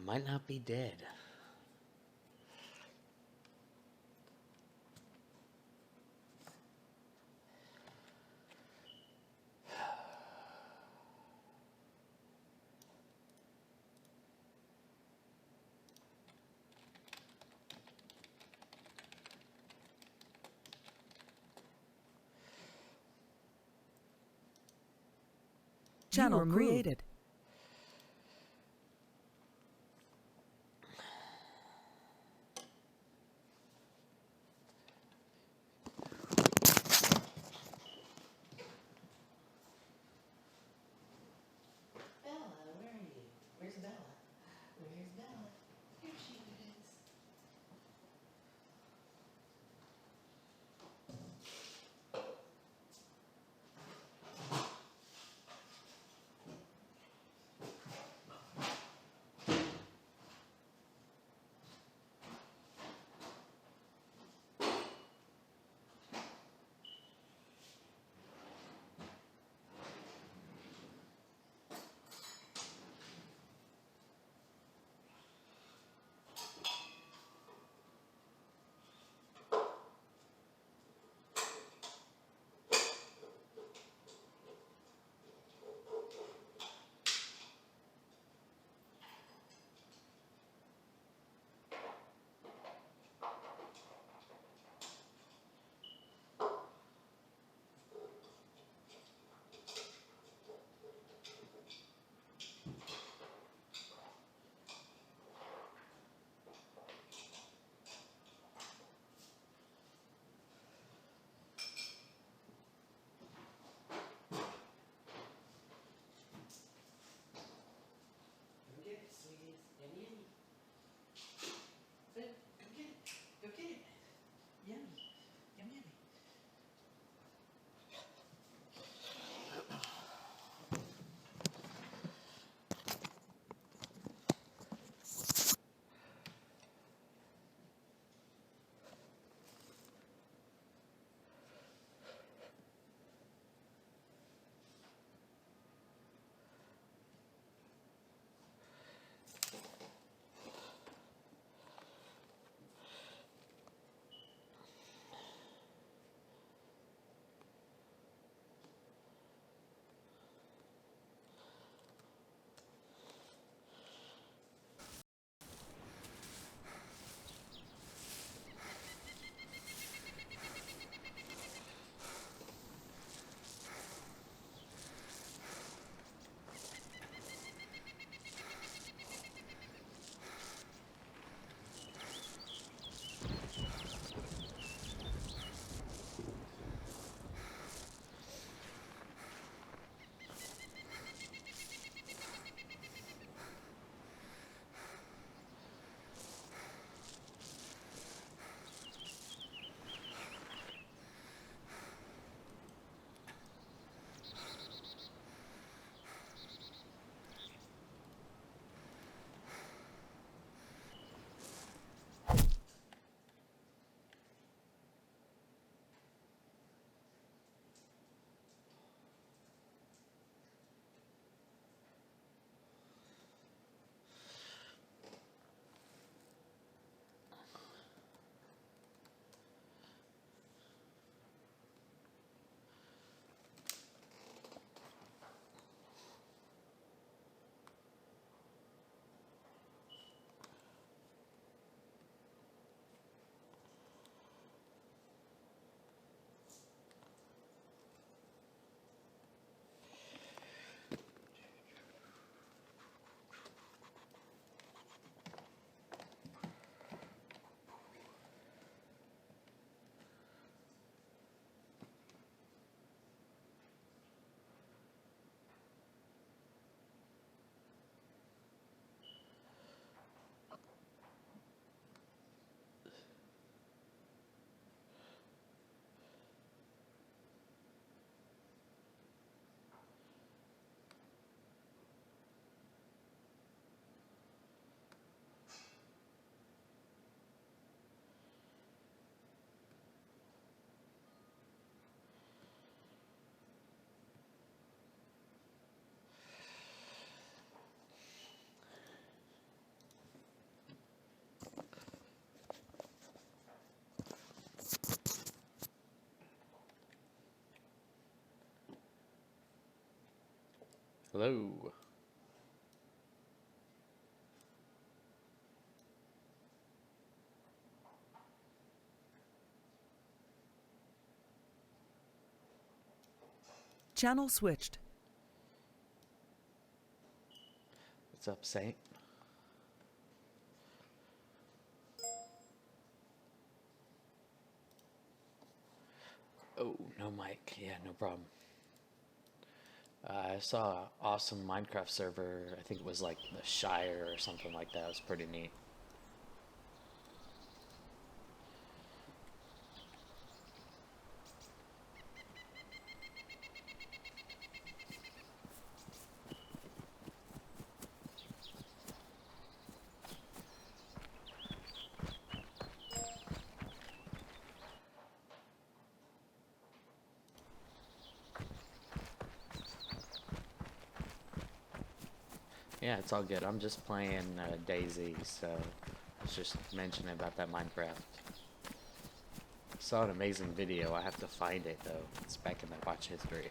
might not be dead. Channel removed. created. Bella, where are you? Where's Bella? Where's Bella? Here she is. Hello. Channel switched. What's up, Saint? Oh, no mic. Yeah, no problem. I saw an awesome Minecraft server. I think it was like the Shire or something like that. It was pretty neat. Yeah, it's all good. I'm just playing Dayz, so I was just mentioning about that Minecraft. Saw an amazing video. I have to find it though. It's back in the watch history.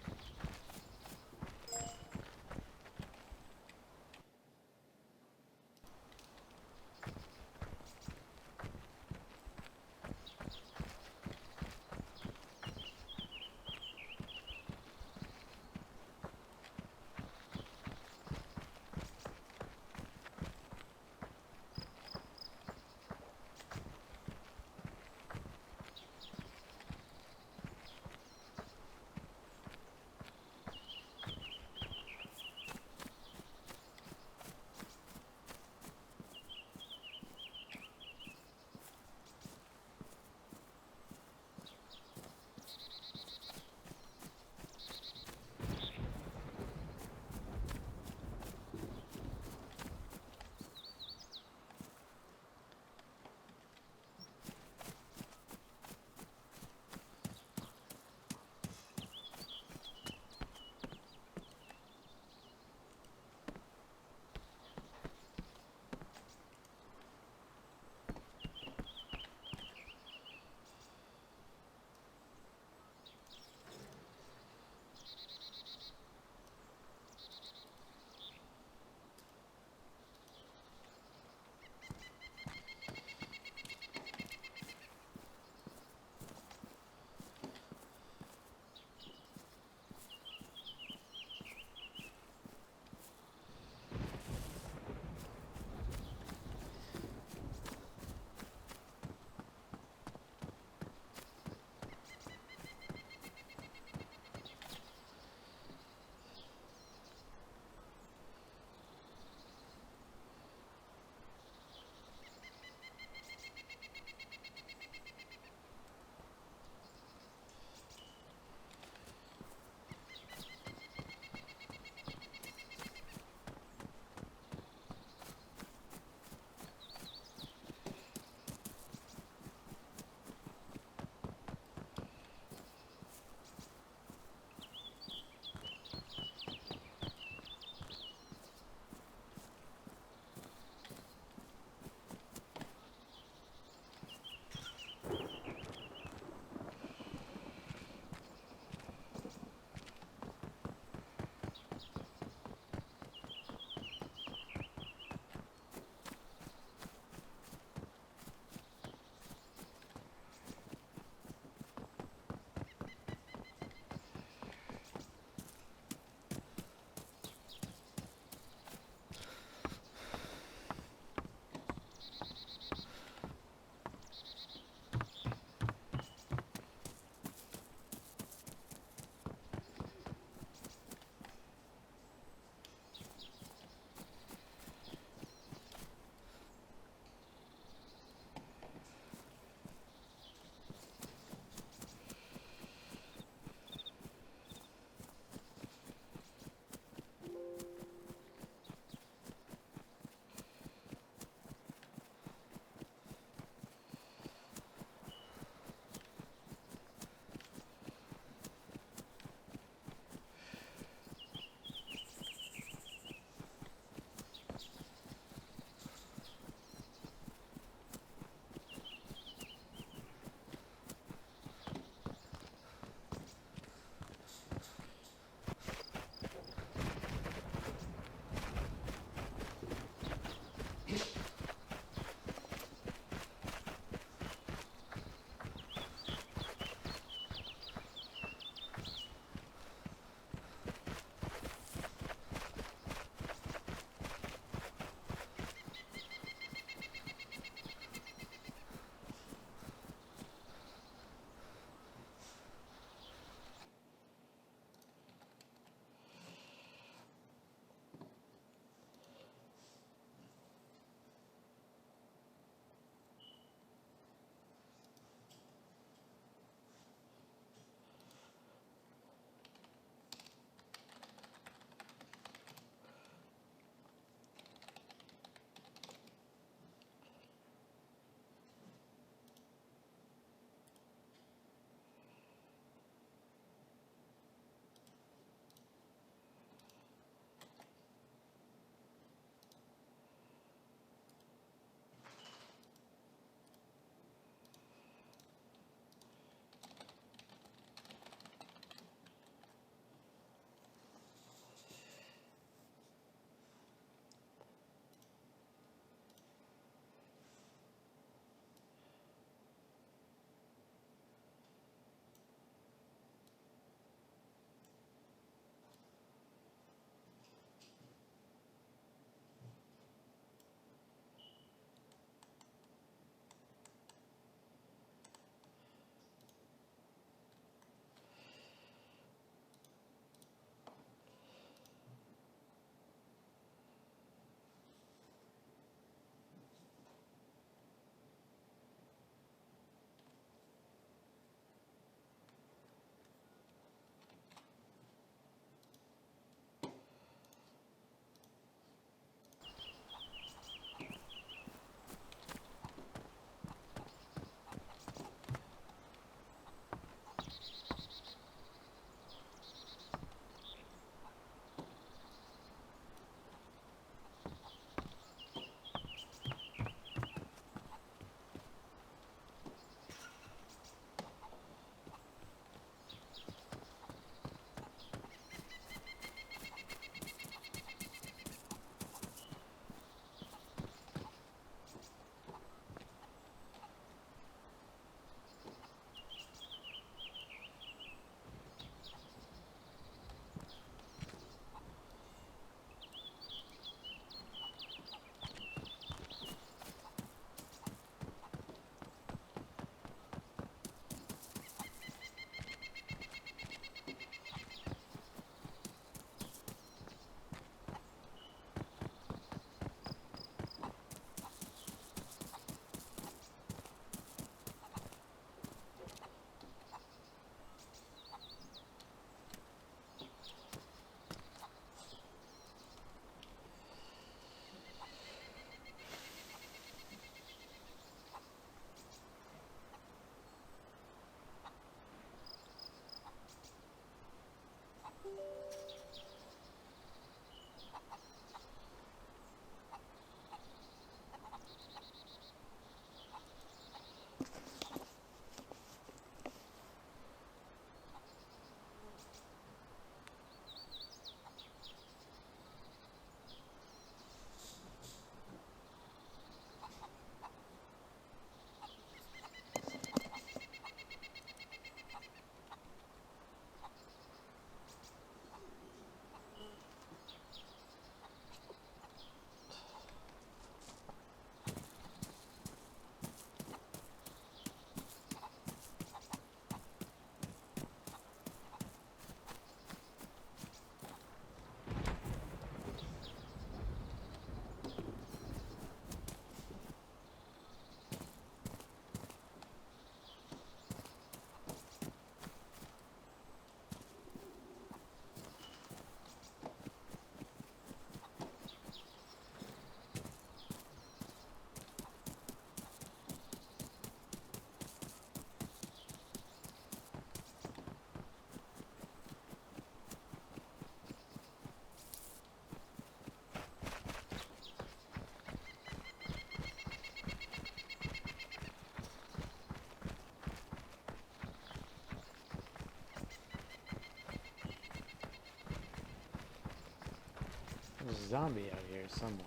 There's a zombie out here somewhere.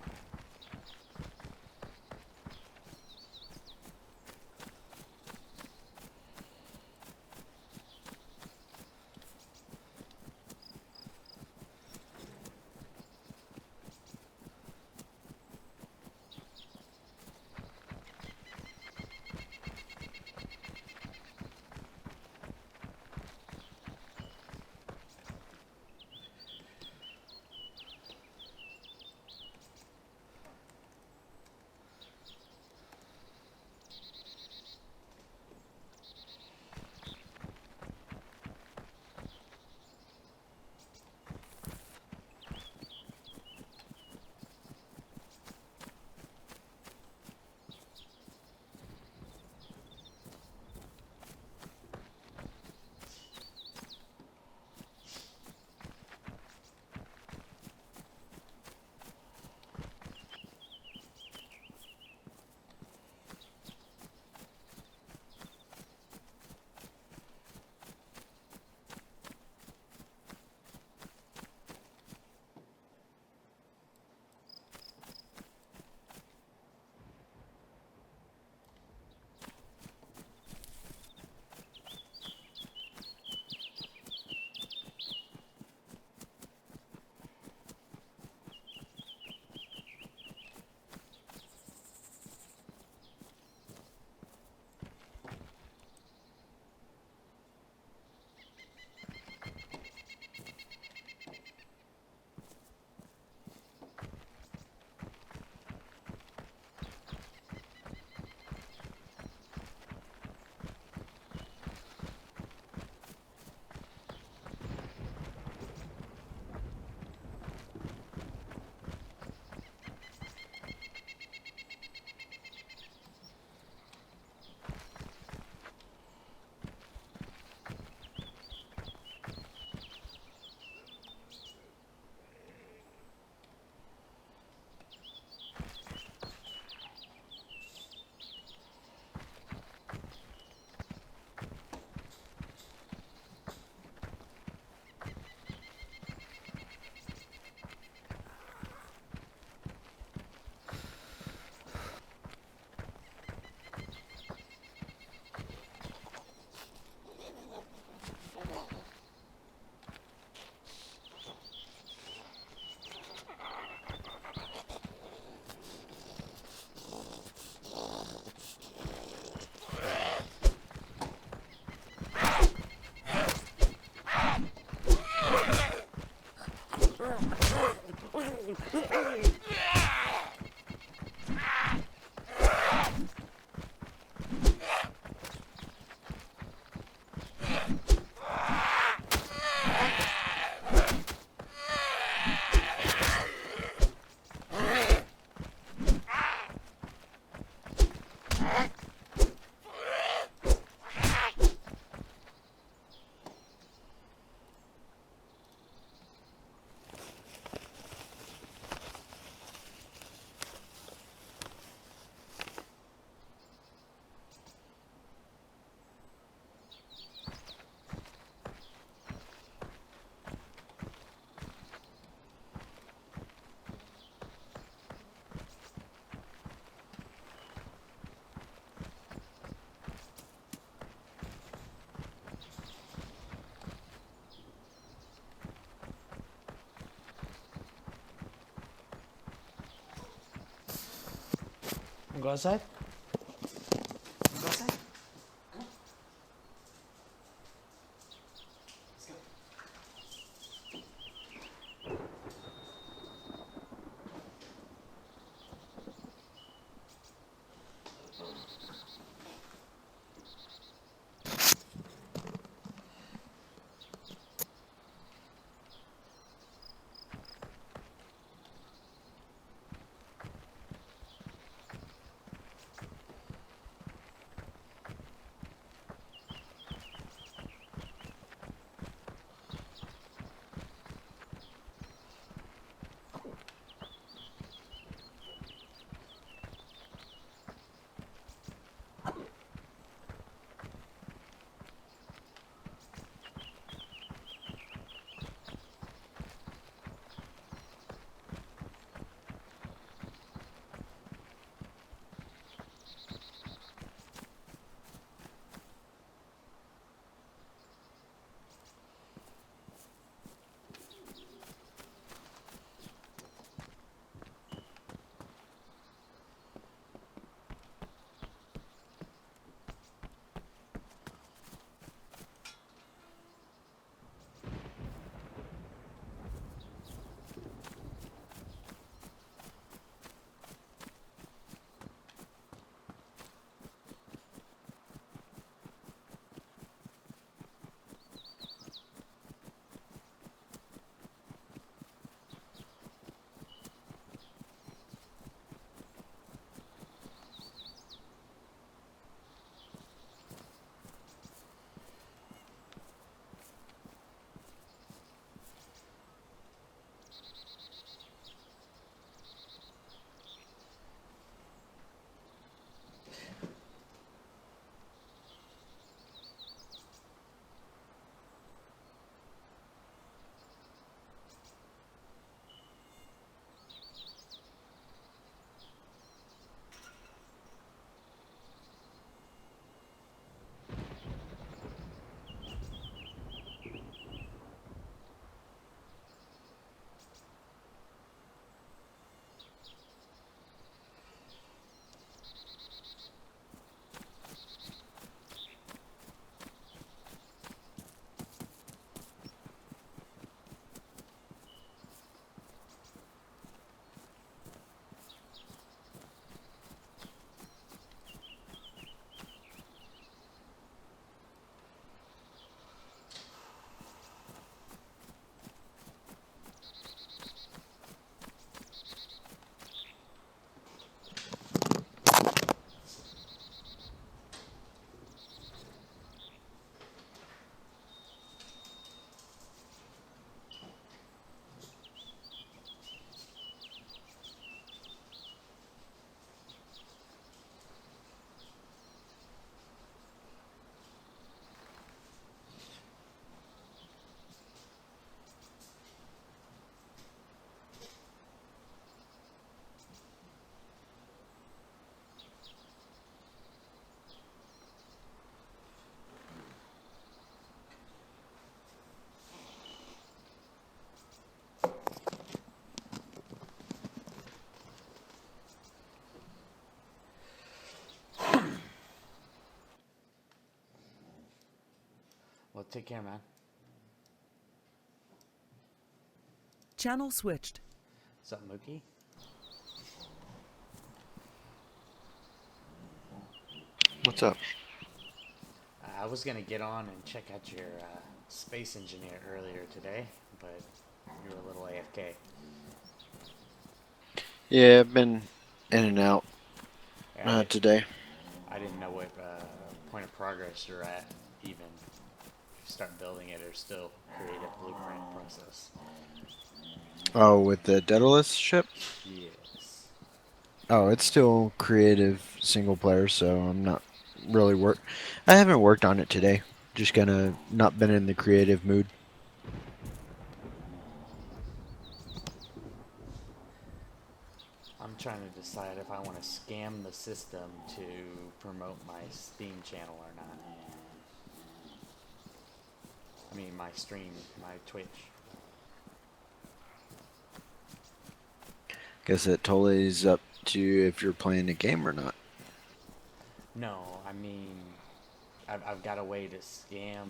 Go outside. Go outside. take care, man. Channel switched. What's up, Mookie? What's up? I was gonna get on and check out your space engineer earlier today, but you were a little AFK. Yeah, I've been in and out Yeah, today. I didn't know what point of progress you're at, even. If you start building it or still creative blueprint process. Oh, with the Daedalus ship? Yes. Oh, it's still creative single player, so I'm not really I haven't worked on it today. Just kinda not been in the creative mood. I'm trying to decide if I want to scam the system to promote my Steam channel or not. I mean, my stream, my Twitch. Guess it totally is up to you if you're playing a game or not. No, I mean, I've got a way to scam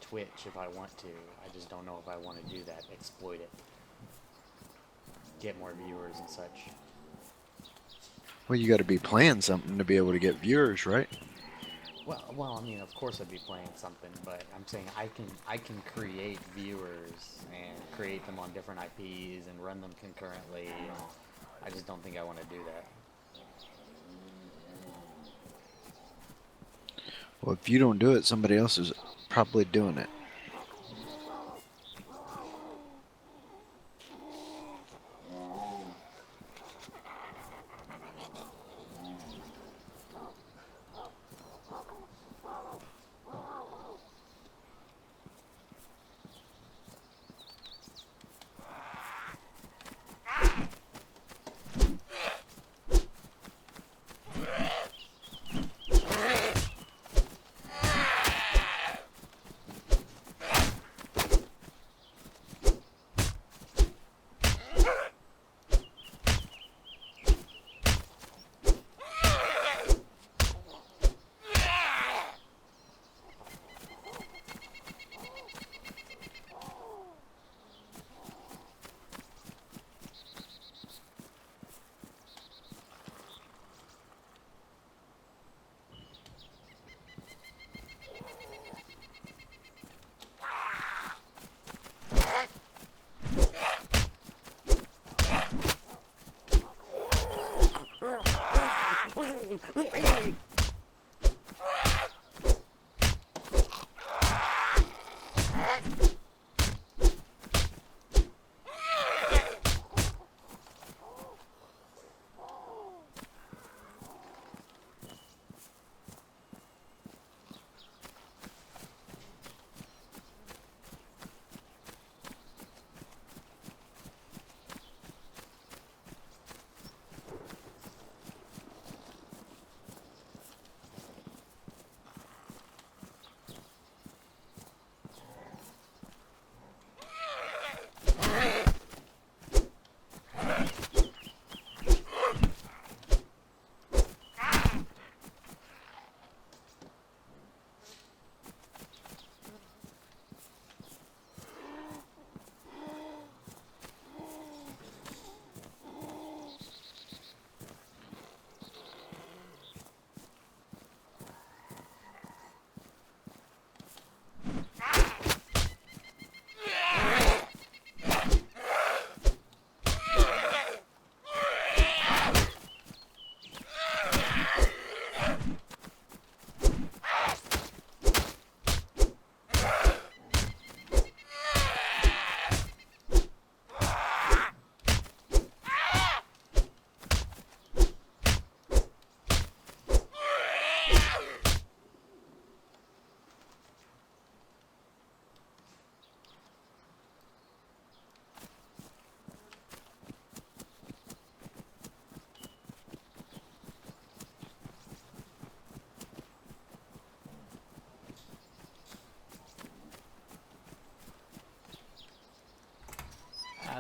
Twitch if I want to. I just don't know if I want to do that, exploit it, get more viewers and such. Well, you gotta be playing something to be able to get viewers, right? Well, I mean, of course I'd be playing something, but I'm saying I can create viewers and create them on different IPs and run them concurrently. And I just don't think I want to do that. Well, if you don't do it, somebody else is probably doing it.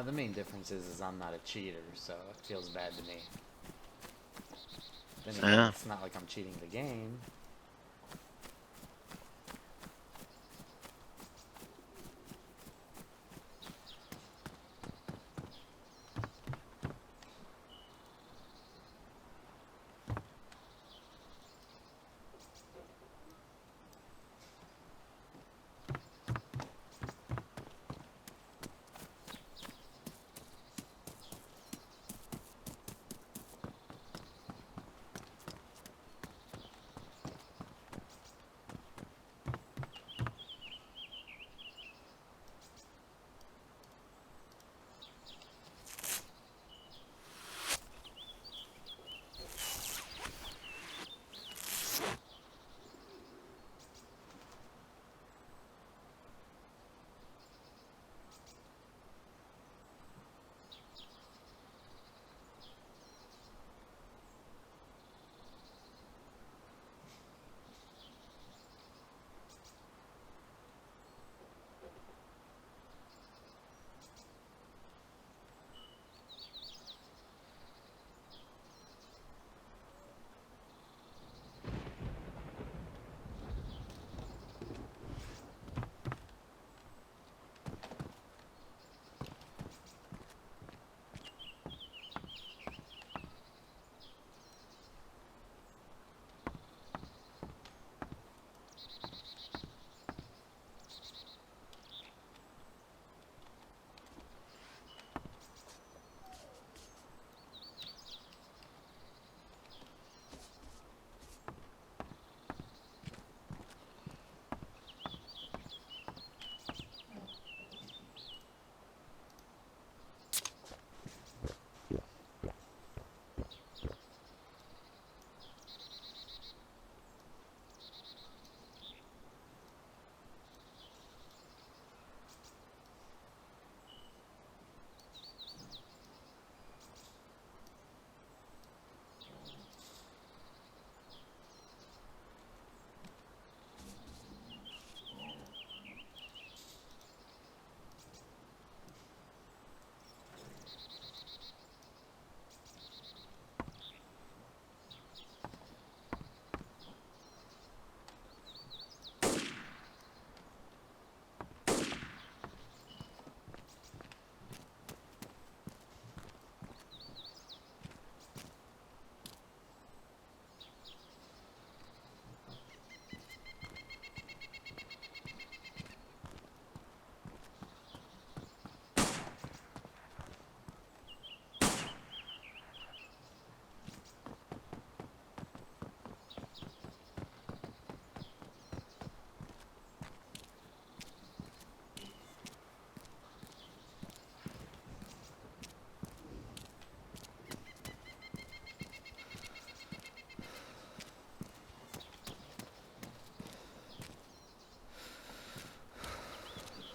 The main difference is I'm not a cheater, so it feels bad to me. Then again, Yeah. it's not like I'm cheating the game.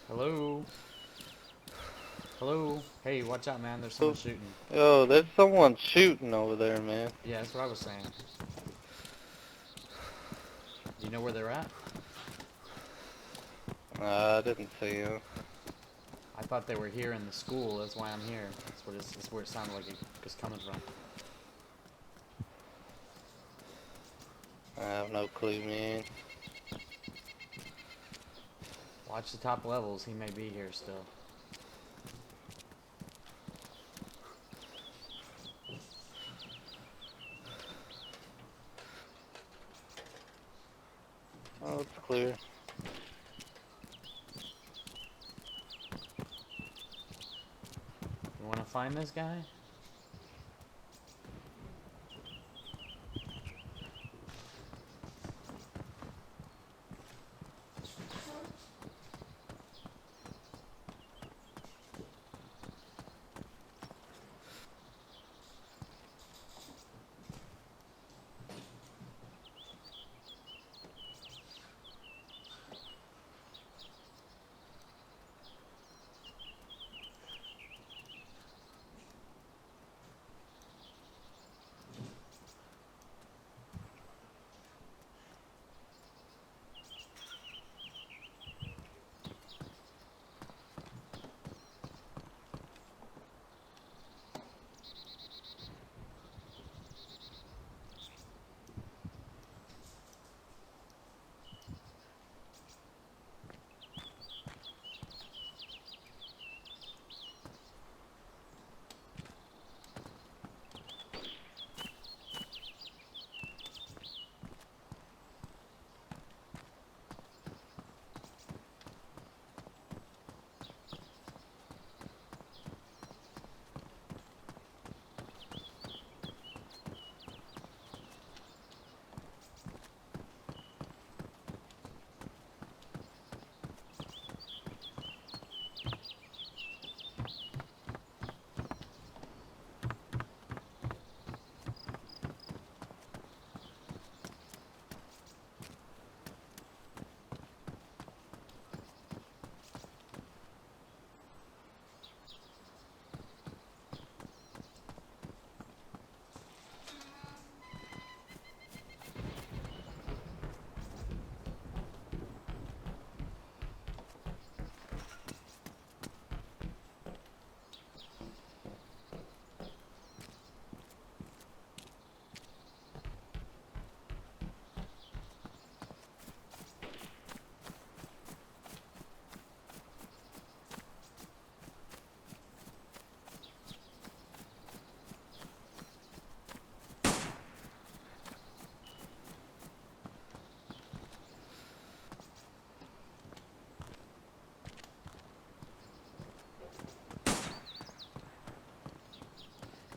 Hello? Hello? Hey, watch out, man. There's someone shooting. Yo, there's someone shooting over there, man. Yeah, that's what I was saying. Do you know where they're at? I didn't see him. I thought they were here in the school. That's why I'm here. That's where it sounded like it was coming from. I have no clue, man. Watch the top levels. He may be here still. Oh, it's clear. You want to find this guy?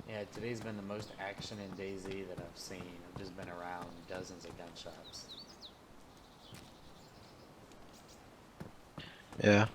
Yeah, today's been the most action in Dayz that I've seen. I've just been around dozens of gun shops. Yeah.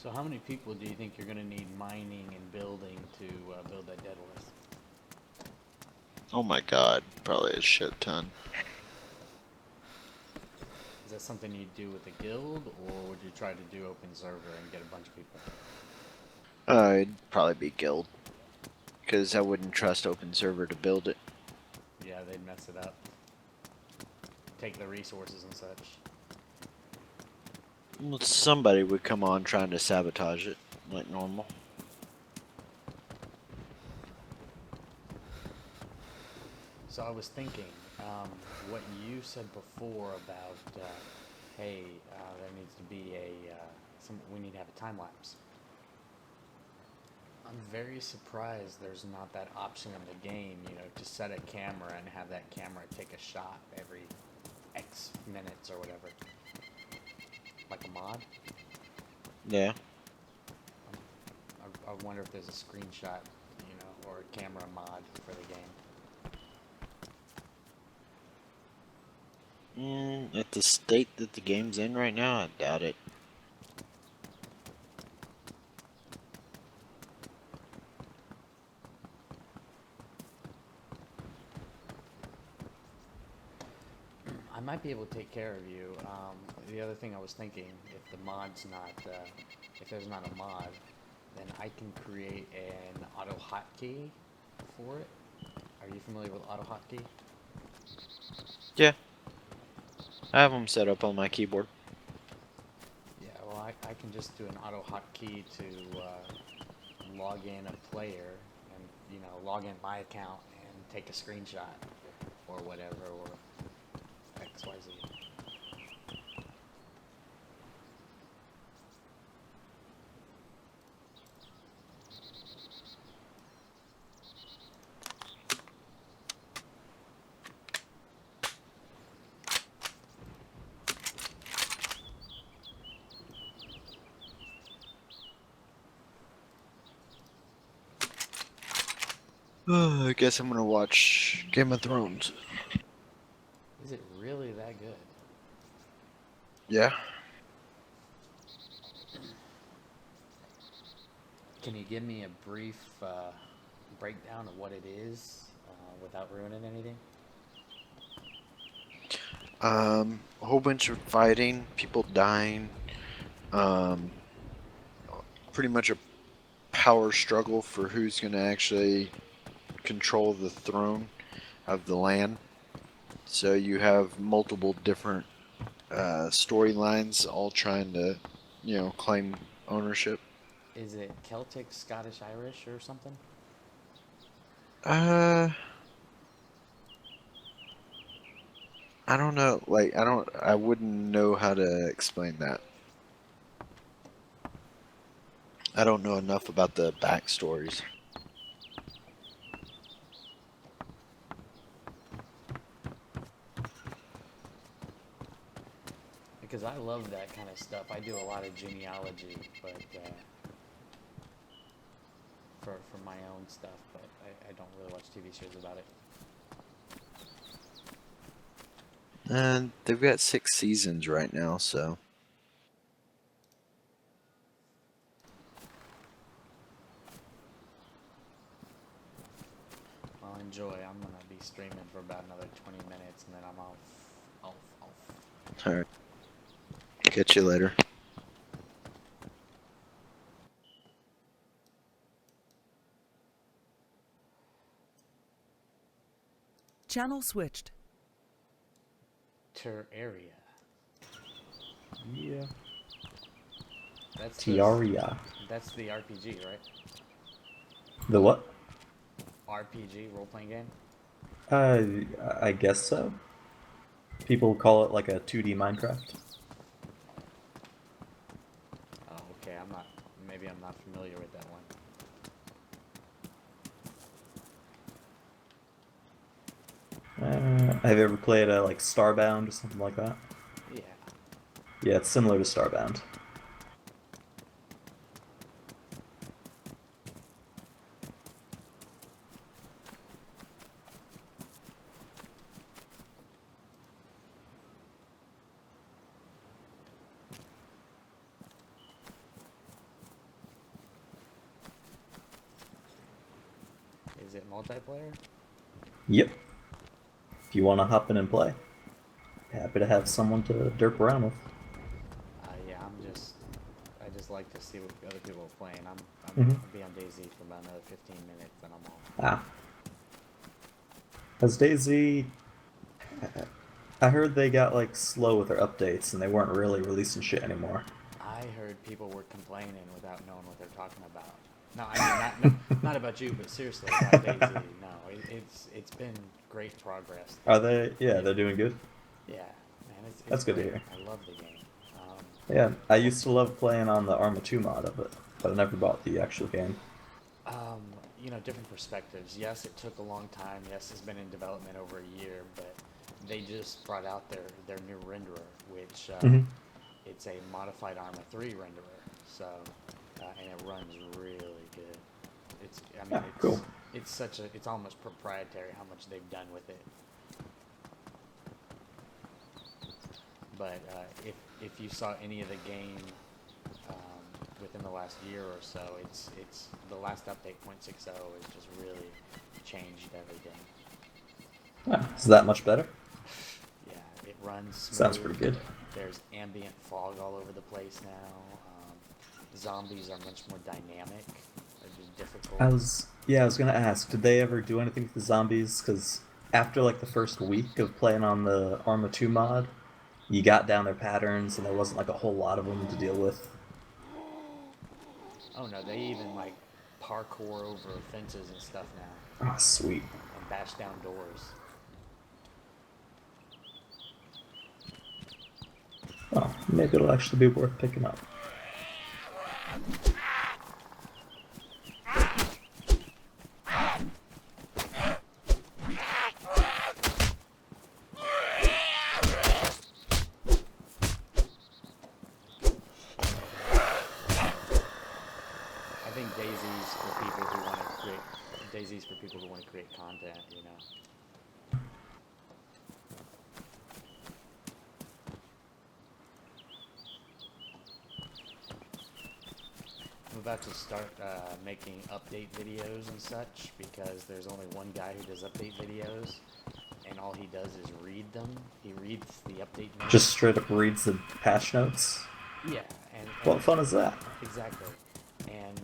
So how many people do you think you're going to need mining and building to build that Daedalus? Oh my god, probably a shit ton. Is that something you'd do with a guild, or would you try to do open server and get a bunch of people? It'd probably be guild. Because I wouldn't trust open server to build it. Yeah, they'd mess it up. Take the resources and such. Well, somebody would come on trying to sabotage it, like normal. So I was thinking, what you said before about, hey, there needs to be we need to have a time lapse. I'm very surprised there's not that option in the game, to set a camera and have that camera take a shot every X minutes or whatever. Like a mod? Yeah. I wonder if there's a screenshot, or a camera mod for the game. At the state that the game's in right now, I doubt it. I might be able to take care of you. The other thing I was thinking, if the mod's not, if there's not a mod, then I can create an auto hotkey for it. Are you familiar with auto hotkey? Yeah. I have them set up on my keyboard. Yeah, well, I can just do an auto hotkey to log in a player and, log in my account and take a screenshot or whatever, or XYZ. I guess I'm gonna watch Game of Thrones. Is it really that good? Yeah. Can you give me a brief breakdown of what it is without ruining anything? A whole bunch of fighting, people dying, pretty much a power struggle for who's gonna actually control the throne of the land. So you have multiple different storylines all trying to, claim ownership. Is it Celtic, Scottish, Irish, or something? I don't know. Like, I wouldn't know how to explain that. I don't know enough about the backstories. Because I love that kind of stuff. I do a lot of genealogy, but for my own stuff, but I don't really watch TV shows about it. And they've got 6 seasons right now, so. Well, enjoy. I'm gonna be streaming for about another 20 minutes, and then I'm off. Alright. Catch you later. Channel switched. Terraria. Yeah. That's Terraria. That's the RPG, right? The what? RPG, role-playing game? I guess so. People call it like a 2D Minecraft. Oh, okay. Maybe I'm not familiar with that one. Have you ever played like Starbound or something like that? Yeah. Yeah, it's similar to Starbound. multiplayer? Yep. If you want to hop in and play, happy to have someone to derp around with. Yeah, I just like to see what other people are playing. I'll be on Dayz for about another 15 minutes, then I'm off. Ah. As Dayz, I heard they got like slow with their updates and they weren't really releasing shit anymore. I heard people were complaining without knowing what they're talking about. No, I mean not about you, but seriously about Dayz. No, it's been great progress. Are they? Yeah, they're doing good. Yeah, man, it's That's good to great. hear. I love the game. Yeah, I used to love playing on the Arma 2 mod of it, but I never bought the actual game. You know, different perspectives. Yes, it took a long time. Yes, it's been in development over a year, but they just brought out their new renderer, which it's a modified Arma 3 renderer. So, and it runs really good. Cool. It's almost proprietary how much they've done with it. But if you saw any of the game within the last year or so, it's the last update 0.60 has just really changed everything. Oh, is that much better? Yeah, it runs smooth. Sounds pretty good. There's ambient fog all over the place now. Zombies are much more dynamic. They're just difficult. I was gonna ask, did they ever do anything with the zombies? Because after like the first week of playing on the Arma 2 mod, you got down their patterns and there wasn't like a whole lot of them to deal with. Oh no, they even like parkour over fences and stuff now. Oh, sweet. And bash down doors. Oh, maybe it'll actually be worth picking up. I think Dayz's for people who want to create content, you know. I'm about to start making update videos and such because there's only one guy who does update videos, and all he does is read them. He reads the update notes. Just straight up reads the patch notes? Yeah, and what fun is that? Exactly. And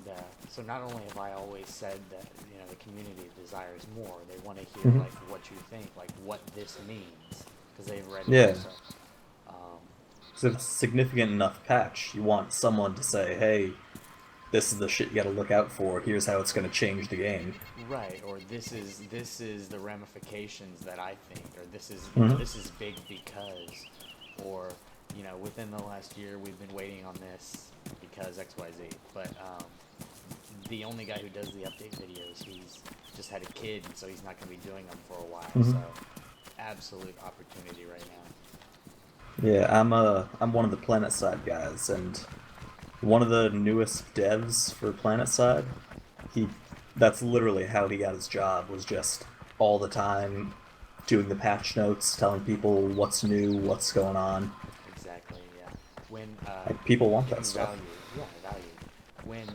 so not only have I always said that, you know, the community desires more, they want to hear like what you think, like what this means, because they've read it. Yeah. Also. So if it's a significant enough patch, you want someone to say, hey, this is the shit you gotta look out for, here's how it's gonna change the game. Right, or this is the ramifications that I think, or this is this is big because, or, you know, within the last year we've been waiting on this because XYZ. But the only guy who does the update videos, he's just had a kid, so he's not going to be doing them for a while. So absolute opportunity right now. Yeah, I'm one of the PlanetSide guys, and one of the newest devs for PlanetSide, that's literally how he got his job, was just all the time doing the patch notes, telling people what's new, what's going on. Exactly, yeah. When people want that stuff. Value. When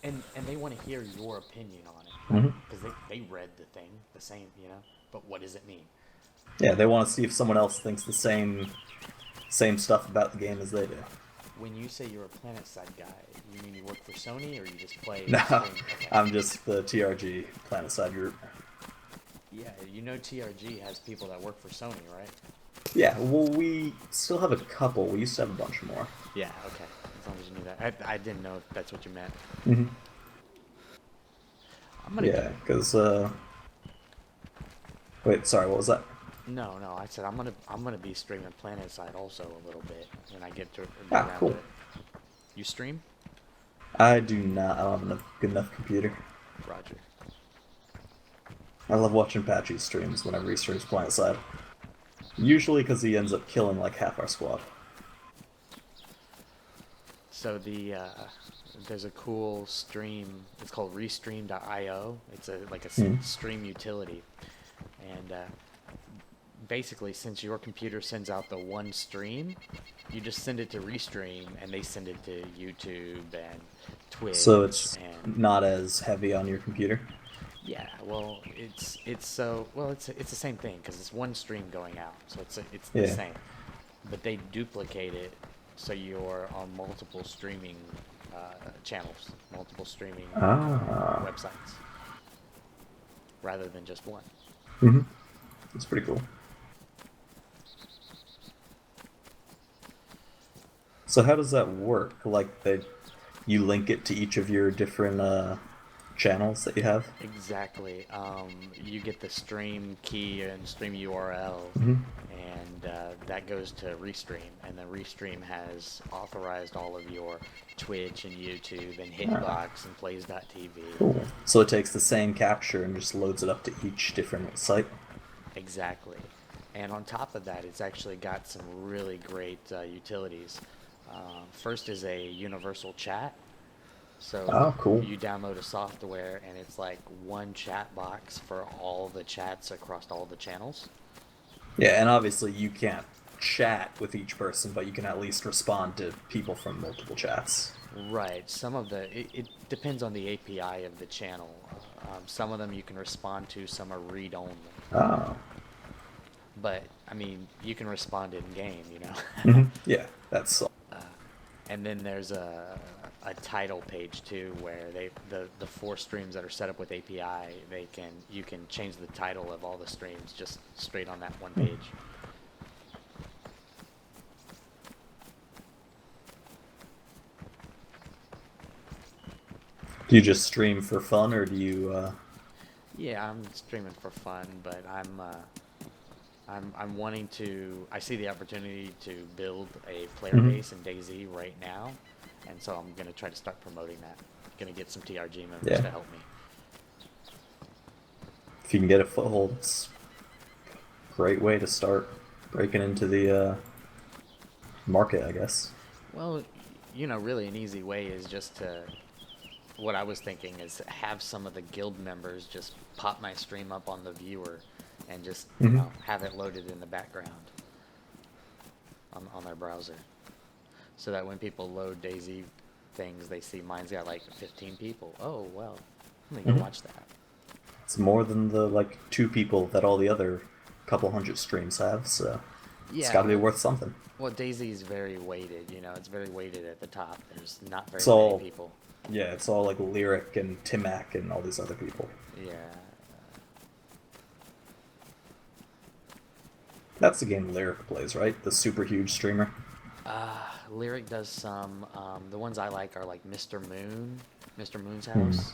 and they want to hear your opinion on it, because they read the thing the same, you know. But what does it mean? Yeah, they want to see if someone else thinks the same stuff about the game as they do. When you say you're a PlanetSide guy, you mean you work for Sony, or you just play? No, okay. I'm just the TRG PlanetSide group. Yeah, you know TRG has people that work for Sony, right? Yeah, well, we still have a couple. We used to have a bunch more. Yeah, okay. As long as you knew that. I didn't know if that's what you meant. Yeah, because wait, sorry, what was that? No, I said I'm gonna be streaming PlanetSide also a little bit when I get to cool. it. You stream? I do not. I don't have a good enough computer. Roger. I love watching Patchy's streams whenever he streams PlanetSide. Usually because he ends up killing like half our squad. So there's a cool stream. It's called Restream.io. It's a stream utility, and basically, since your computer sends out the one stream, you just send it to Restream, and they send it to YouTube and Twitch. So it's and not as heavy on your computer? Yeah, well, it's the same thing because it's one stream going out, so it's the Yeah. same. But they duplicate it so you're on multiple streaming channels, multiple streaming Ah. websites, rather than just one. Mm-hmm. That's pretty cool. So how does that work? Like you link it to each of your different channels that you have? Exactly. You get the stream key and stream URL, Mm-hmm. and that goes to Restream, and then Restream has authorized all of your Twitch and YouTube and Hitbox and Plays.tv. Cool. So it takes the same capture and just loads it up to each different site? Exactly. And on top of that, it's actually got some really great utilities. First is a universal chat. So Oh, cool. you download a software and it's like one chat box for all the chats across all the channels. Yeah, and obviously you can't chat with each person, but you can at least respond to people from multiple chats. Right. It depends on the API of the channel. Some of them you can respond to, some are read only. Oh. But, I mean, you can respond in game, you know? Mm-hmm. Yeah, that's all. And then there's a title page too, where the 4 streams that are set up with API, you can change the title of all the streams just straight on that one page. Do you just stream for fun, or do you? Yeah, I'm streaming for fun, but I'm wanting to. I see the opportunity to build a player base in Dayz right now, and so I'm gonna try to start promoting that. Gonna get some TRG members to help me. If you can get a foothold, it's a great way to start breaking into the market, I guess. Well, really an easy way is just to. What I was thinking is have some of the guild members just pop my stream up on the viewer, and just have it loaded in the background on their browser, so that when people load Dayz things, they see mine's got like 15 people. Oh well, let me go watch that. It's more than the like 2 people that all the other couple hundred streams have, so it's got to be worth something. Well, Dayz is very weighted. It's very weighted at the top. There's not very many people. Yeah, it's all like Lyric and Timac and all these other people. Yeah. That's the game Lyric plays, right? The super huge streamer. Lyric does some. The ones I like are like Mr. Moon's House.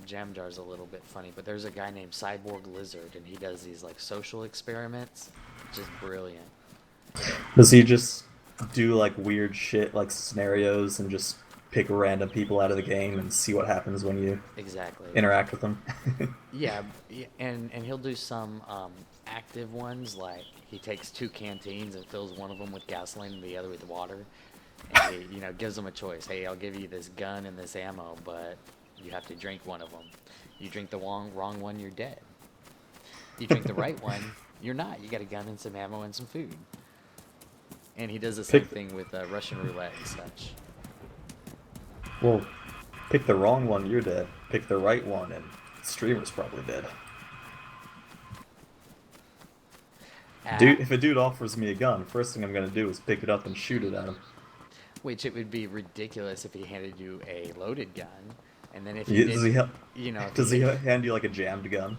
Jamjar's a little bit funny, but there's a guy named Cyborg Lizard, and he does these like social experiments. Just brilliant. Does he just do like weird shit, like scenarios, and just pick random people out of the game and see what happens when you interact with them? Yeah, and he'll do some active ones, like he takes 2 canteens and fills one of them with gasoline and the other with water, and he gives them a choice. Hey, I'll give you this gun and this ammo, but you have to drink one of them. You drink the wrong one, you're dead. You drink the right one, you're not. You got a gun and some ammo and some food. And he does the same thing with Russian roulette and such. Well, pick the wrong one, you're dead. Pick the right one, and the streamer's probably dead. Dude, if a dude offers me a gun, first thing I'm gonna do is pick it up and shoot it at him. Which it would be ridiculous if he handed you a loaded gun, and then if does he hand you like a jammed gun?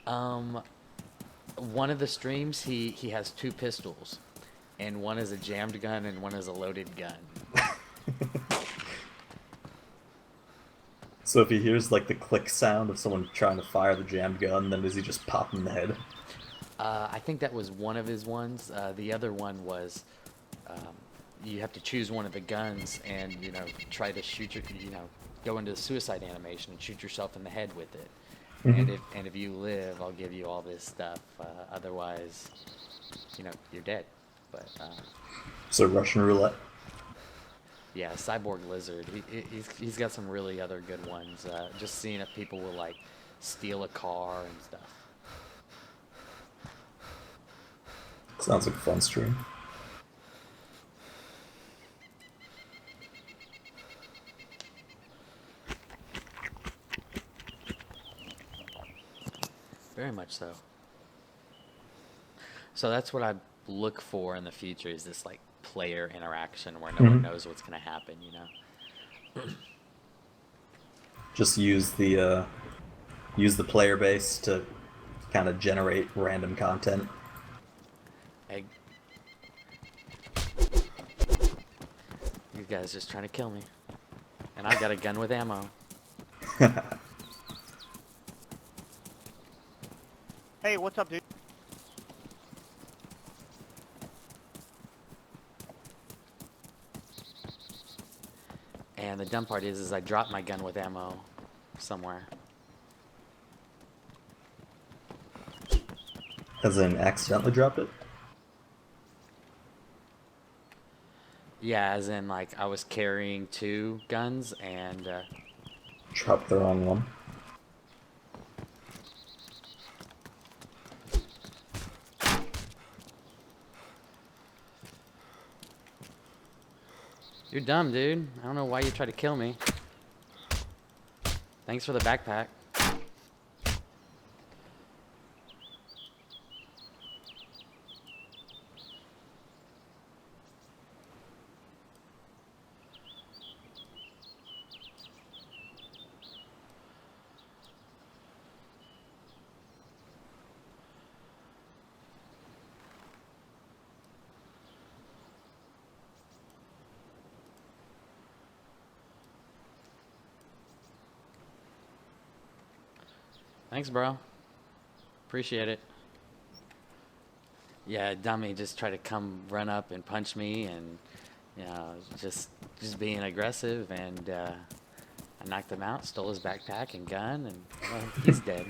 One of the streams he has 2 pistols, and one is a jammed gun and one is a loaded gun. So if he hears like the click sound of someone trying to fire the jammed gun, then does he just pop him in the head? I think that was one of his ones. The other one was you have to choose one of the guns and try to shoot go into the suicide animation and shoot yourself in the head with it. And if you live, I'll give you all this stuff. Otherwise, you're dead. But so Russian roulette. Yeah, Cyborg Lizard. He's got some really other good ones. Just seeing if people will like steal a car and stuff. Sounds like a fun stream. Very much so. So that's what I look for in the future, is this like player interaction where no one knows what's gonna happen, you know? Just use the player base to kind of generate random content. Egg. These guys just trying to kill me. And I've got a gun with ammo. Hey, what's up, dude? And the dumb part is I dropped my gun with ammo somewhere. As in, accidentally dropped it? Yeah, as in, like, I was carrying 2 guns and, Dropped the wrong one. You're dumb, dude. I don't know why you tried to kill me. Thanks for the backpack. Thanks, bro. Appreciate it. Yeah, dummy just tried to come run up and punch me, and you know, just being aggressive, and I knocked him out, stole his backpack and gun, and well, he's dead.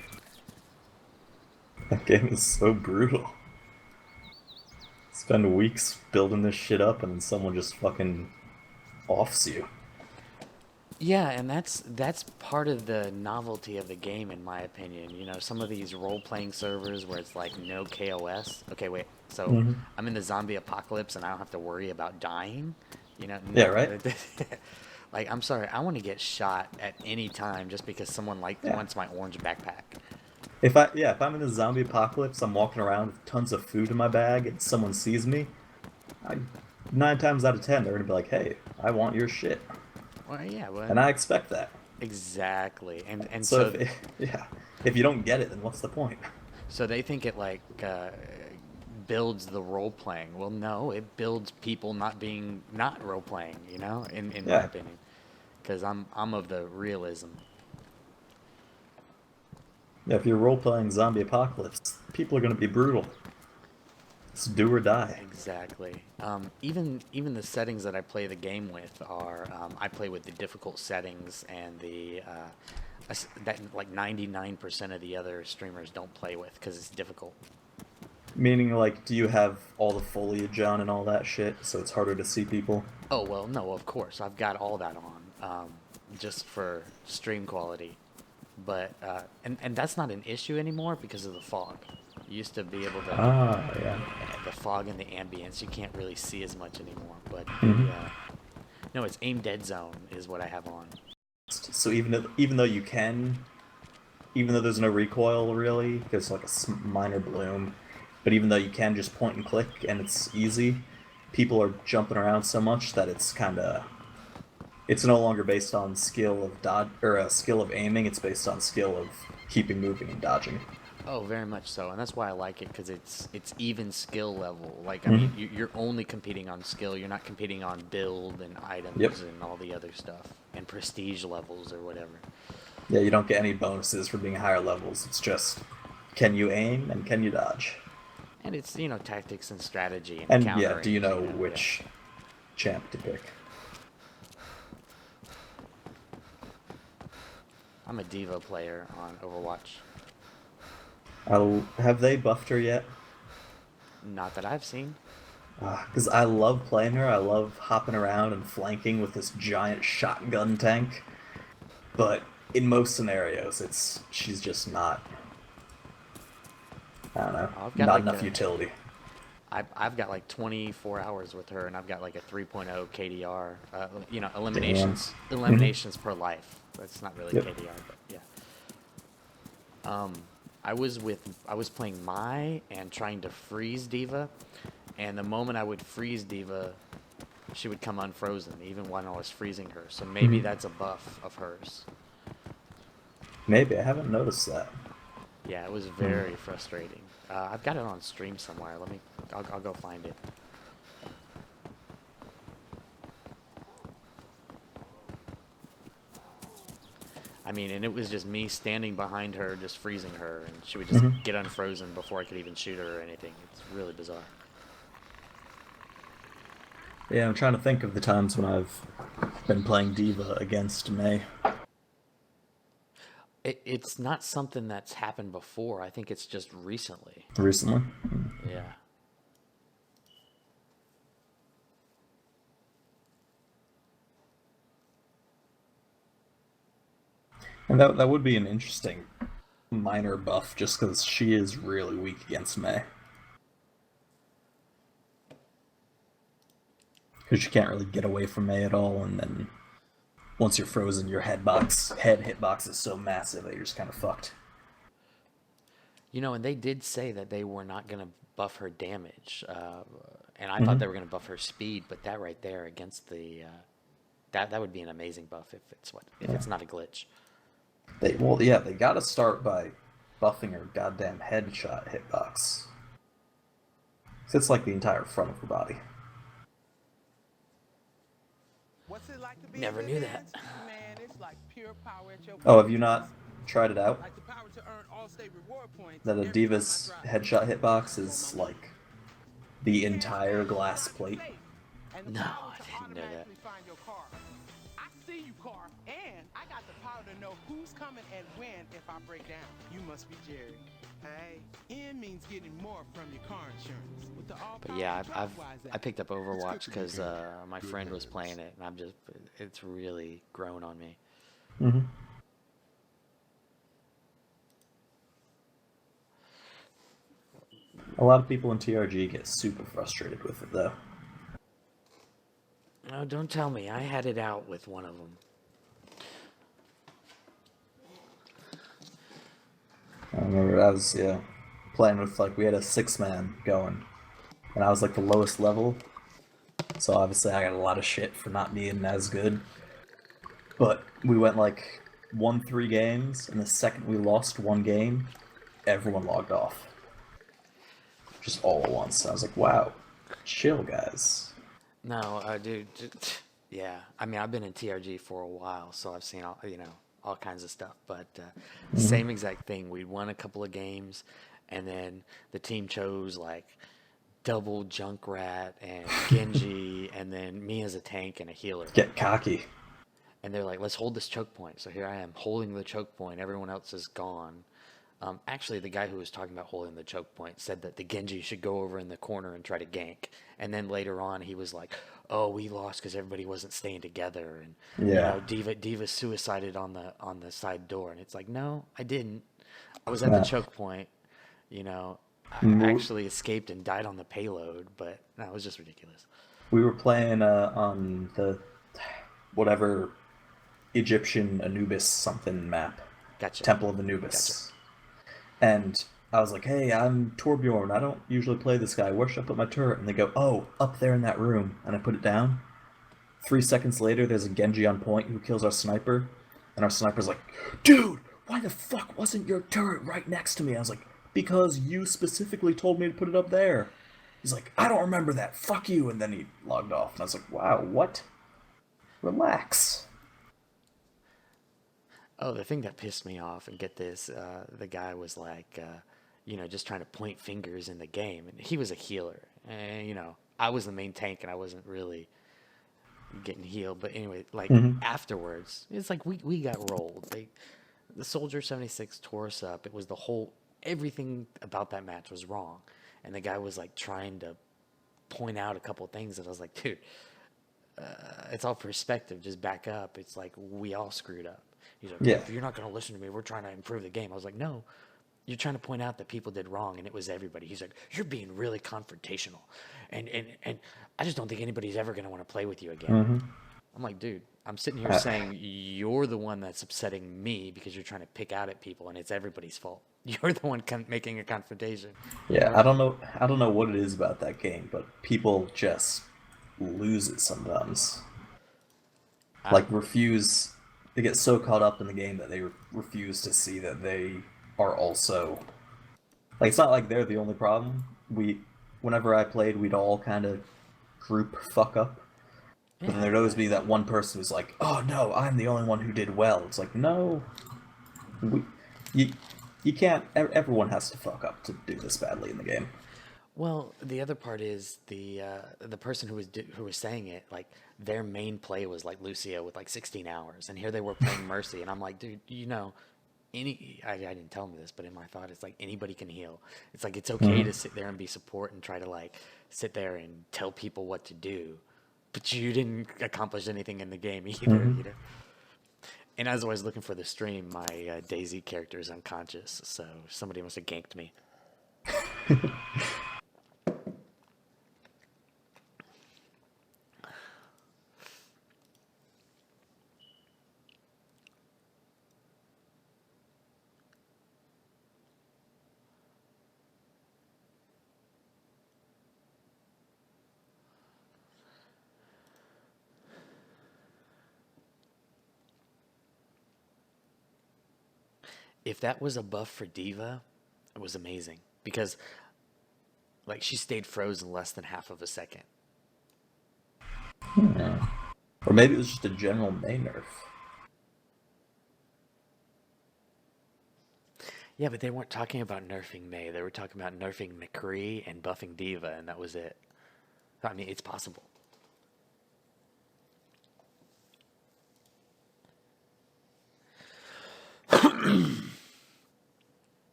That game is so brutal. Spend weeks building this shit up, and then someone just fucking offs you. Yeah, and that's part of the novelty of the game, in my opinion. You know, some of these role-playing servers where it's like no KOS. Okay, wait. So I'm in the zombie apocalypse and I don't have to worry about dying. You know? Yeah, right. Like, I'm sorry, I want to get shot at any time just because someone wants my orange backpack. If I'm in the zombie apocalypse, I'm walking around with tons of food in my bag, and someone sees me, 9 times out of 10 they're gonna be like, "Hey, I want your shit." Well, yeah, well, and I expect that. Exactly, and so if you don't get it, then what's the point? So they think it like builds the role playing. Well, no, it builds people not role playing. You know, in my opinion, because I'm of the realism. Yeah, if you're role playing zombie apocalypse, people are gonna be brutal. It's do or die. Exactly. Even the settings that I play the game with are I play with the difficult settings, and the that like 99% of the other streamers don't play with because it's difficult. Meaning, like, do you have all the foliage on and all that shit, so it's harder to see people? Oh well, no, of course I've got all that on, just for stream quality. But and that's not an issue anymore because of the fog. You used to be able to the fog and the ambience, you can't really see as much anymore. But no, it's aim dead zone is what I have on. So even though there's no recoil really, there's like a minor bloom, but even though you can just point and click and it's easy, people are jumping around so much that it's no longer based on skill of dodge or skill of aiming. It's based on skill of keeping moving and dodging. Oh, very much so, and that's why I like it, because it's even skill level. Like, I mean, you're only competing on skill. You're not competing on build and items and all the other stuff, and prestige levels or whatever. Yeah, you don't get any bonuses for being higher levels. It's just, can you aim and can you dodge? And it's, you know, tactics and strategy and countering. Yeah, do you know which champ to pick? I'm a Diva player on Overwatch. Have they buffed her yet? Not that I've seen. Because I love playing her. I love hopping around and flanking with this giant shotgun tank. But in most scenarios, she's just not. I don't know. Not enough utility. I've got like 24 hours with her, and I've got like a 3.0 KDR. You know, eliminations per life. That's not really KDR, but yeah. I was playing Mai and trying to freeze Diva, and the moment I would freeze Diva, she would come unfrozen, even when I was freezing her. So maybe that's a buff of hers. Maybe I haven't noticed that. Yeah, it was very frustrating. I've got it on stream somewhere. I'll go find it. I mean, and it was just me standing behind her, just freezing her, and she would just get unfrozen before I could even shoot her or anything. It's really bizarre. Yeah, I'm trying to think of the times when I've been playing Diva against Mei. It's not something that's happened before. I think it's just recently. Recently? Yeah. And that would be an interesting minor buff, just because she is really weak against Mei. Because you can't really get away from Mei at all, and then once you're frozen, your head hitbox is so massive that you're just kind of fucked. You know, and they did say that they were not going to buff her damage, and I thought they were going to buff her speed, but that right there against the that would be an amazing buff if it's not a glitch. They gotta start by buffing her goddamn headshot hitbox. It's like the entire front of her body. What's it like to be Never knew that. Man, it's like pure power at your Oh, have you not tried it out? like the power to earn all-state reward points. That a Diva's headshot hitbox is like the entire glass plate? No, I didn't know that. Find your car. I see you, car, and I got the power to know who's coming and when if I break down. You must be Jerry. Hey, N means getting more from your car insurance. With the But yeah, I picked up Overwatch because my friend was playing it, and it's really grown on me. A lot of people in TRG get super frustrated with it, though. No, don't tell me. I had it out with one of them. I remember I was, playing with, we had a 6-man going, and I was, the lowest level, so obviously I got a lot of shit for not being as good. But we went, 1-3 games, and the second we lost one game, everyone logged off. Just all at once. I was like, wow, chill, guys. No, dude, yeah. I mean, I've been in TRG for a while, so I've seen all kinds of stuff. But same exact thing. We won a couple of games, and then the team chose double Junkrat and Genji, and then me as a tank and a healer. Get cocky. And they're like, let's hold this choke point. So here I am holding the choke point. Everyone else is gone. Actually, the guy who was talking about holding the choke point said that the Genji should go over in the corner and try to gank. And then later on, he was like, "Oh, we lost because everybody wasn't staying together." And Diva suicided on the side door. And it's like, no, I didn't. I was at the choke point. I actually escaped and died on the payload, but no, it was just ridiculous. We were playing on the whatever Egyptian Anubis something map. Gotcha. Temple of Anubis. Gotcha. And I was like, hey, I'm Torbjorn. I don't usually play this guy. Where should I put my turret? And they go, oh, up there in that room. And I put it down. 3 seconds later, there's a Genji on point who kills our sniper. And our sniper's like, dude, why the fuck wasn't your turret right next to me? I was like, because you specifically told me to put it up there. He's like, I don't remember that. Fuck you. And then he logged off. And I was like, wow, what? Relax. Oh, the thing that pissed me off, and get this, the guy was like, just trying to point fingers in the game. And he was a healer. And, I was the main tank, and I wasn't really getting healed. But anyway, afterwards, it's like we got rolled. The Soldier 76 tore us up. It was everything about that match was wrong. And the guy was, trying to point out a couple things. And I was like, dude, it's all perspective. Just back up. It's like we all screwed up. He's like, if you're not going to listen to me, we're trying to improve the game. I was like, no, you're trying to point out that people did wrong, and it was everybody. He's like, you're being really confrontational, and I just don't think anybody's ever going to want to play with you again. I'm like, dude, I'm sitting here saying you're the one that's upsetting me because you're trying to pick out at people, and it's everybody's fault. You're the one making a confrontation. Yeah, I don't know what it is about that game, but people just lose it sometimes. Like they get so caught up in the game that they refuse to see that they are also, like, it's not like they're the only problem. Whenever I played, we'd all kind of group fuck up. But then there'd always be that one person who's like, "Oh no, I'm the only one who did well." It's like, no, you can't. Everyone has to fuck up to do this badly in the game. Well, the other part is the person who was saying it, like, their main play was like Lucio with like 16 hours, and here they were playing Mercy, and I'm like, dude, I didn't tell him this, but in my thought, it's like anybody can heal. It's like it's okay to sit there and be support and try to like sit there and tell people what to do, but you didn't accomplish anything in the game either, you know. And as I was looking for the stream, my Dayz character is unconscious, so somebody must have ganked me. If that was a buff for Diva, it was amazing. Because, like, she stayed frozen less than half of a second. Or maybe it was just a general May nerf. Yeah, but they weren't talking about nerfing May. They were talking about nerfing McCree and buffing Diva, and that was it. I mean, it's possible.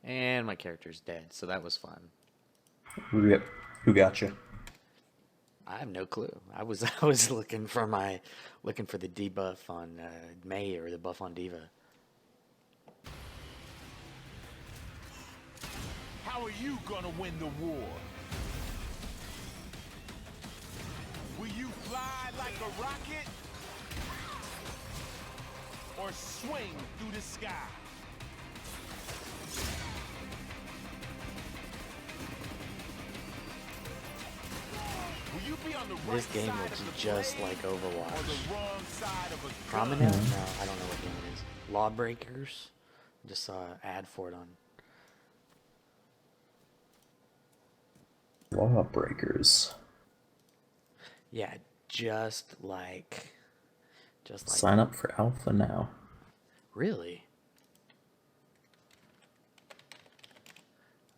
And my character's dead, so that was fun. Who got you? I have no clue. I was looking for the debuff on May or the buff on Diva. How are you gonna win the war? Will you fly like a rocket? Or swing through the sky? Will you be on the right This game side looks of the just blade like Overwatch. or the wrong side of a Prominent? gun? No, I don't know what game it is. Lawbreakers? Just saw an ad for it on. Lawbreakers. Yeah, just like. Sign up for alpha now. Really?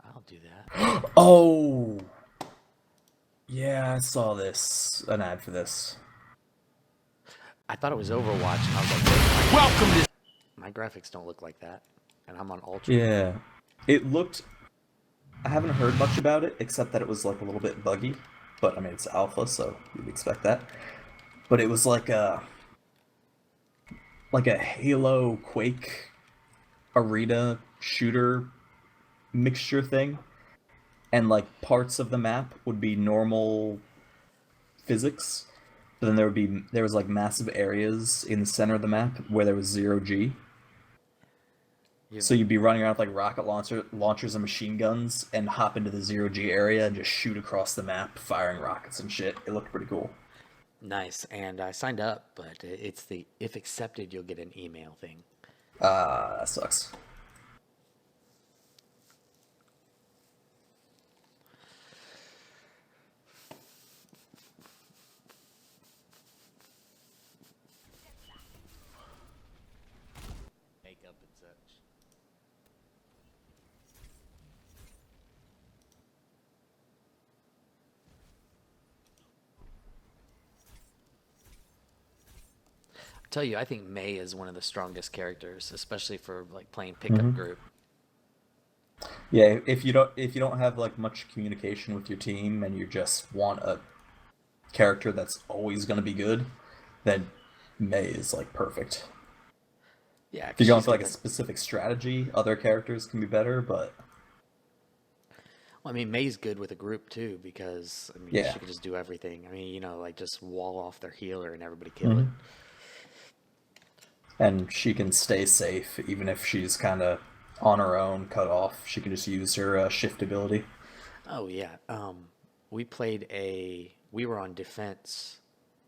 I'll do that. Oh! Yeah, I saw an ad for this. I thought it was Overwatch, and I was like, welcome to... My graphics don't look like that, and I'm on Ultra. Yeah. It looked... I haven't heard much about it, except that it was like a little bit buggy. But, I mean, it's alpha, so you'd expect that. But it was like a Halo Quake arena shooter mixture thing. And like parts of the map would be normal physics, but then there was like massive areas in the center of the map where there was 0G. Yeah. So you'd be running around with like rocket launchers and machine guns and hop into the 0G area and just shoot across the map, firing rockets and shit. It looked pretty cool. Nice, and I signed up, but it's the if accepted, you'll get an email thing. That sucks. Makeup and such. I tell you, I think May is one of the strongest characters, especially for like playing pickup group. Yeah, if you don't have like much communication with your team and you just want a character that's always going to be good, then May is like perfect. Yeah, If you're going she's for like got a specific strategy, other characters can be better, but Well, I mean, May's good with a group too because I mean Yeah. she can just do everything. I mean, you know, like just wall off their healer and everybody kill it. and she can stay safe even if she's kind of on her own, cut off. She can just use her shift ability. Oh yeah. We were on defense,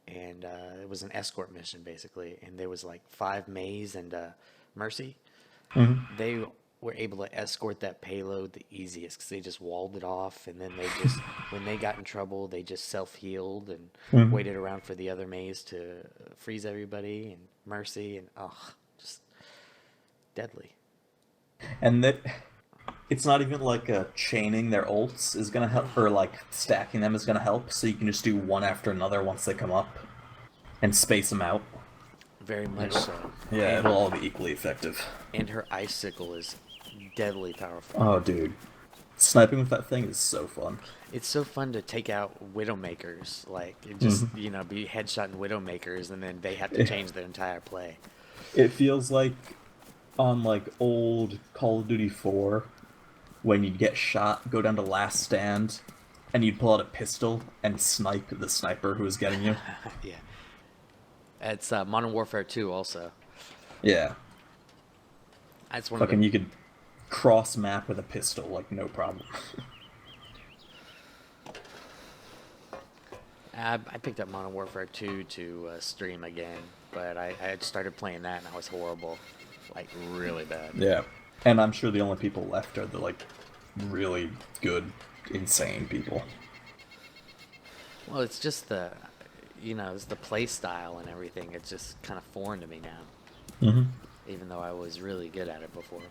and it was an escort mission basically, and there was like 5 Mays and Mercy. They were able to escort that payload the easiest because they just walled it off, and then they just when they got in trouble, they just self-healed and waited around for the other Mays to freeze everybody and Mercy, and just deadly. And that it's not even like chaining their ults is gonna help, or like stacking them is gonna help. So you can just do one after another once they come up, and space them out. Very much so. Yeah, And- it'll all be equally effective. And her icicle is deadly powerful. Oh, dude, sniping with that thing is so fun. It's so fun to take out Widowmakers, like it just you know, be headshotting Widowmakers, and then they have to change their entire play. It feels like on like old Call of Duty 4, when you'd get shot, go down to last stand, and you'd pull out a pistol and snipe the sniper who was getting you. Yeah. It's Modern Warfare 2 also. Yeah. That's one Fucking, of the... you could cross map with a pistol, like, no problem. I picked up Modern Warfare 2 to stream again, but I had started playing that and I was horrible. Like, really bad. Yeah. And I'm sure the only people left are the, like, really good, insane people. Well, it's just the, you know, it's the play style and everything. It's just kind of foreign to me now. Even though I was really good at it before.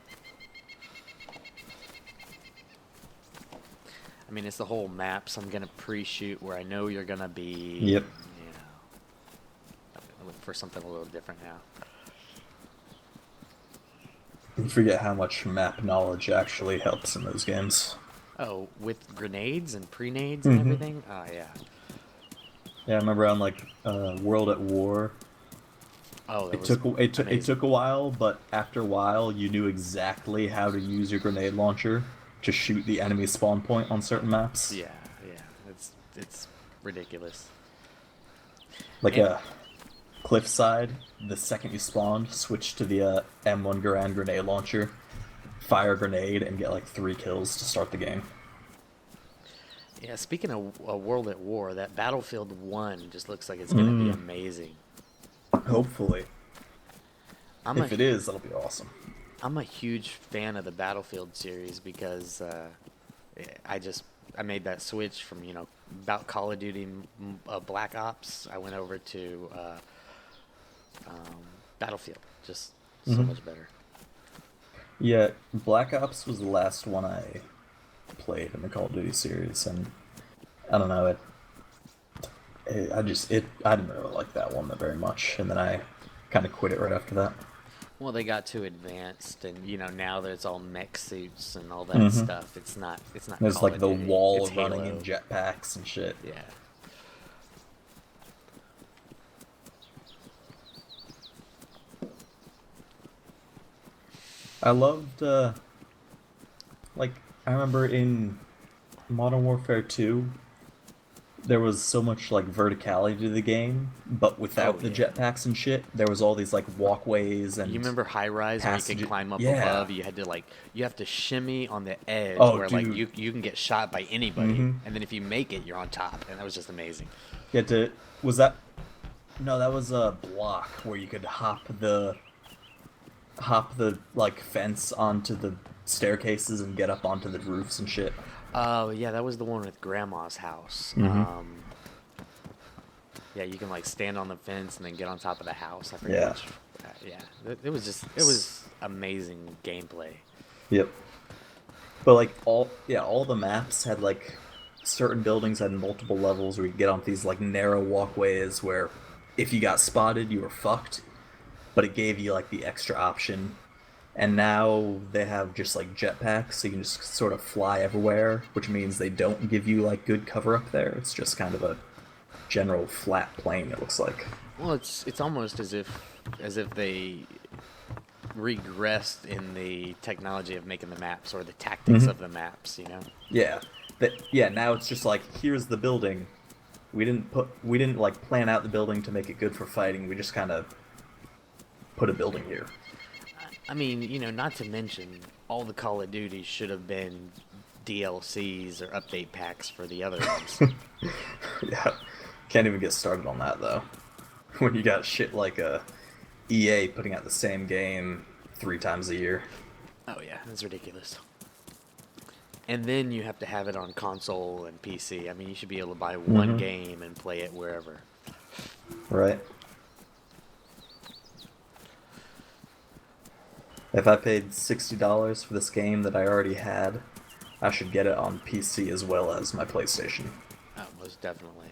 I mean, it's the whole maps I'm gonna pre-shoot where I know you're gonna be. Yep. You know, I'm looking for something a little different now. You forget how much map knowledge actually helps in those games. Oh, with grenades and pre-nades and everything? Oh, yeah. Yeah, I remember on, like, World at War. Oh, it took a while, but after a while, you knew exactly how to use your grenade launcher to shoot the enemy spawn point on certain maps. Yeah, yeah. It's ridiculous. Like a cliffside, the second you spawned, switch to the M1 Garand grenade launcher, fire a grenade, and get like 3 kills to start the game. Yeah, speaking of World at War, that Battlefield 1 just looks like it's going to be amazing. Hopefully. If it is, that'll be awesome. I'm a huge fan of the Battlefield series because I made that switch from, you know, about Call of Duty Black Ops. I went over to Battlefield. Just so much better. Yeah, Black Ops was the last one I played in the Call of Duty series, and I don't know, I didn't really like that one very much, and then I kind of quit it right after that. Well, they got too advanced, and you know, now that it's all mech suits and all that stuff, it's not. There's Call like of the Duty. wall It's running Halo. in jetpacks and shit. Yeah. I loved, like, I remember in Modern Warfare 2, there was so much, like, verticality to the game, but without the jetpacks and shit, there was all these, like, walkways and... You remember High Rise where you could climb up above? You had to, like, you have to shimmy on the edge where, like, you can get shot by anybody, and then if you make it, you're on top, and that was just amazing. You had to... Was that... No, that was a block where you could hop the like fence onto the staircases and get up onto the roofs and shit. Oh yeah, that was the one with Grandma's house. Yeah, you can like stand on the fence and then get on top of the house. I forget. Yeah. It was amazing gameplay. Yep. But like all the maps had like certain buildings had multiple levels where you get on these like narrow walkways where if you got spotted you were fucked. But it gave you like the extra option, and now they have just like jetpacks, so you can just sort of fly everywhere, which means they don't give you like good cover up there. It's just kind of a general flat plane. It looks like. Well, it's almost as if they regressed in the technology of making the maps or the tactics of the maps. You know. Yeah. Yeah. Now it's just like, here's the building. We didn't like plan out the building to make it good for fighting. We just kind of put a building here. I mean, you know, not to mention all the Call of Duty should have been DLCs or update packs for the other ones. Yeah. Can't even get started on that though. When you got shit like EA putting out the same game 3 times a year. Oh yeah, that's ridiculous. And then you have to have it on console and PC. I mean, you should be able to buy one game and play it wherever. Right. If I paid $60 for this game that I already had, I should get it on PC as well as my PlayStation. Oh, most definitely.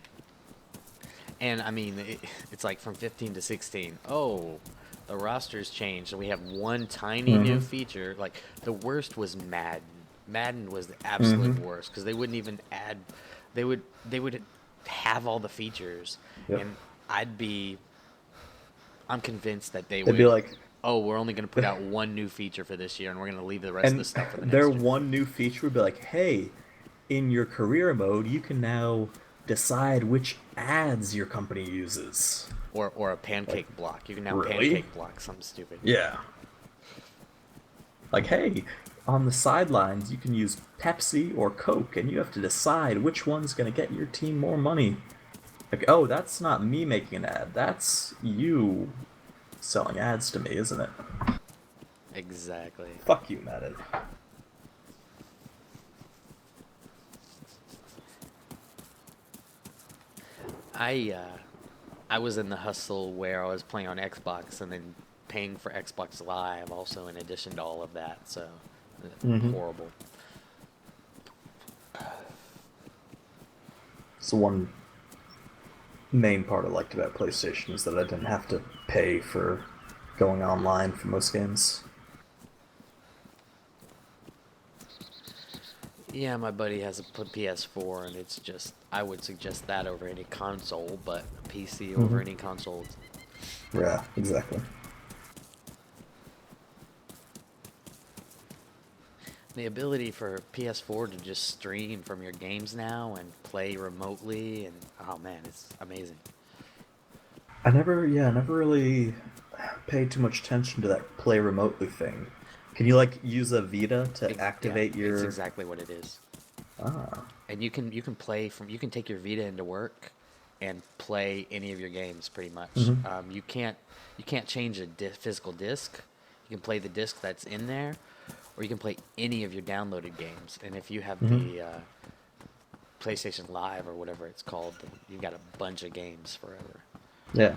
And I mean, it's like from 15 to 16. Oh, the roster's changed, and we have one tiny new feature. Like, the worst was Madden. Madden was the absolute worst because they wouldn't even add. They would have all the features, and I'm convinced that they'd be like, oh, we're only going to put out one new feature for this year, and we're going to leave the rest of the stuff for the next their year. one new feature would be like, hey, in your career mode, you can now decide which ads your company uses. Or a pancake block. You can now Really? pancake block something stupid. Yeah. Like, hey, on the sidelines, you can use Pepsi or Coke, and you have to decide which one's going to get your team more money. Like, oh, that's not me making an ad. That's you selling ads to me, isn't it? Exactly. Fuck you, Madden. I was in the hustle where I was playing on Xbox and then paying for Xbox Live also in addition to all of that, so horrible. So one main part I liked about PlayStation is that I didn't have to pay for going online for most games. Yeah, my buddy has a PS4, and it's just, I would suggest that over any console, but PC over any console. Yeah, exactly. The ability for PS4 to just stream from your games now and play remotely, and oh man, it's amazing. I never really paid too much attention to that play remotely thing. Can you like use a Vita to activate your? It's exactly what it is. Ah. And you can play from, you can take your Vita into work and play any of your games pretty much. You can't change a physical disc. You can play the disc that's in there, or you can play any of your downloaded games. And if you have the PlayStation Live or whatever it's called, then you've got a bunch of games forever. Yeah.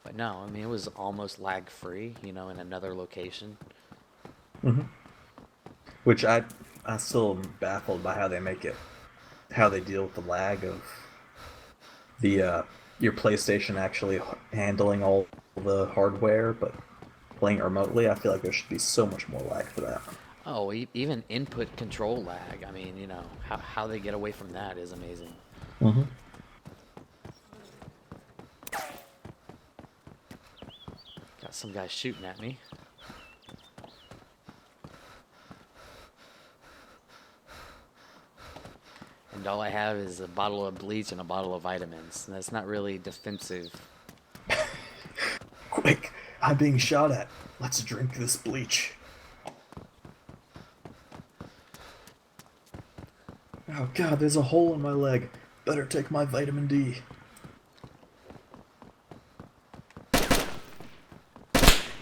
But no, I mean, it was almost lag-free, you know, in another location. Which I still am baffled by how they make it, how they deal with the lag of the your PlayStation actually handling all the hardware, but playing it remotely. I feel like there should be so much more lag for that. Oh, even input control lag. I mean, you know, how they get away from that is amazing. Got some guy shooting at me. And all I have is a bottle of bleach and a bottle of vitamins. And that's not really defensive. Quick, I'm being shot at. Let's drink this bleach. Oh god, there's a hole in my leg. Better take my vitamin D.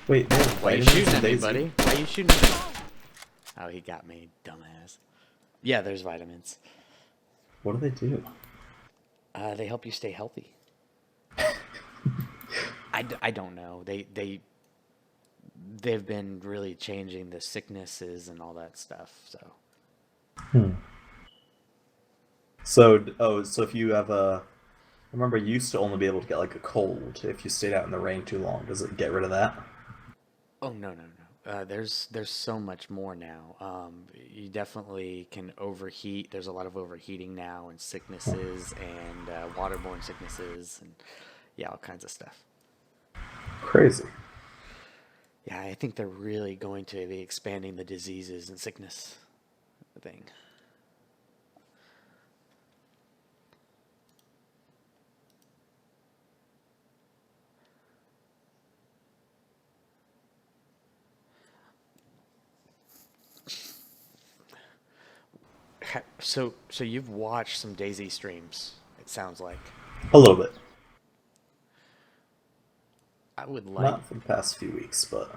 Wait, why are you shooting at me, buddy? Why are you shooting at me? Oh, he got me, dumbass. Yeah, there's vitamins. What do they do? They help you stay healthy. I don't know. They've been really changing the sicknesses and all that stuff. So. So if you have a, I remember you used to only be able to get like a cold if you stayed out in the rain too long. Does it get rid of that? Oh no. There's so much more now. You definitely can overheat. There's a lot of overheating now, and sicknesses, and waterborne sicknesses, and yeah, all kinds of stuff. Crazy. Yeah, I think they're really going to be expanding the diseases and sickness thing. So you've watched some Dayz streams, it sounds like. A little bit. I would like... Not for the past few weeks, but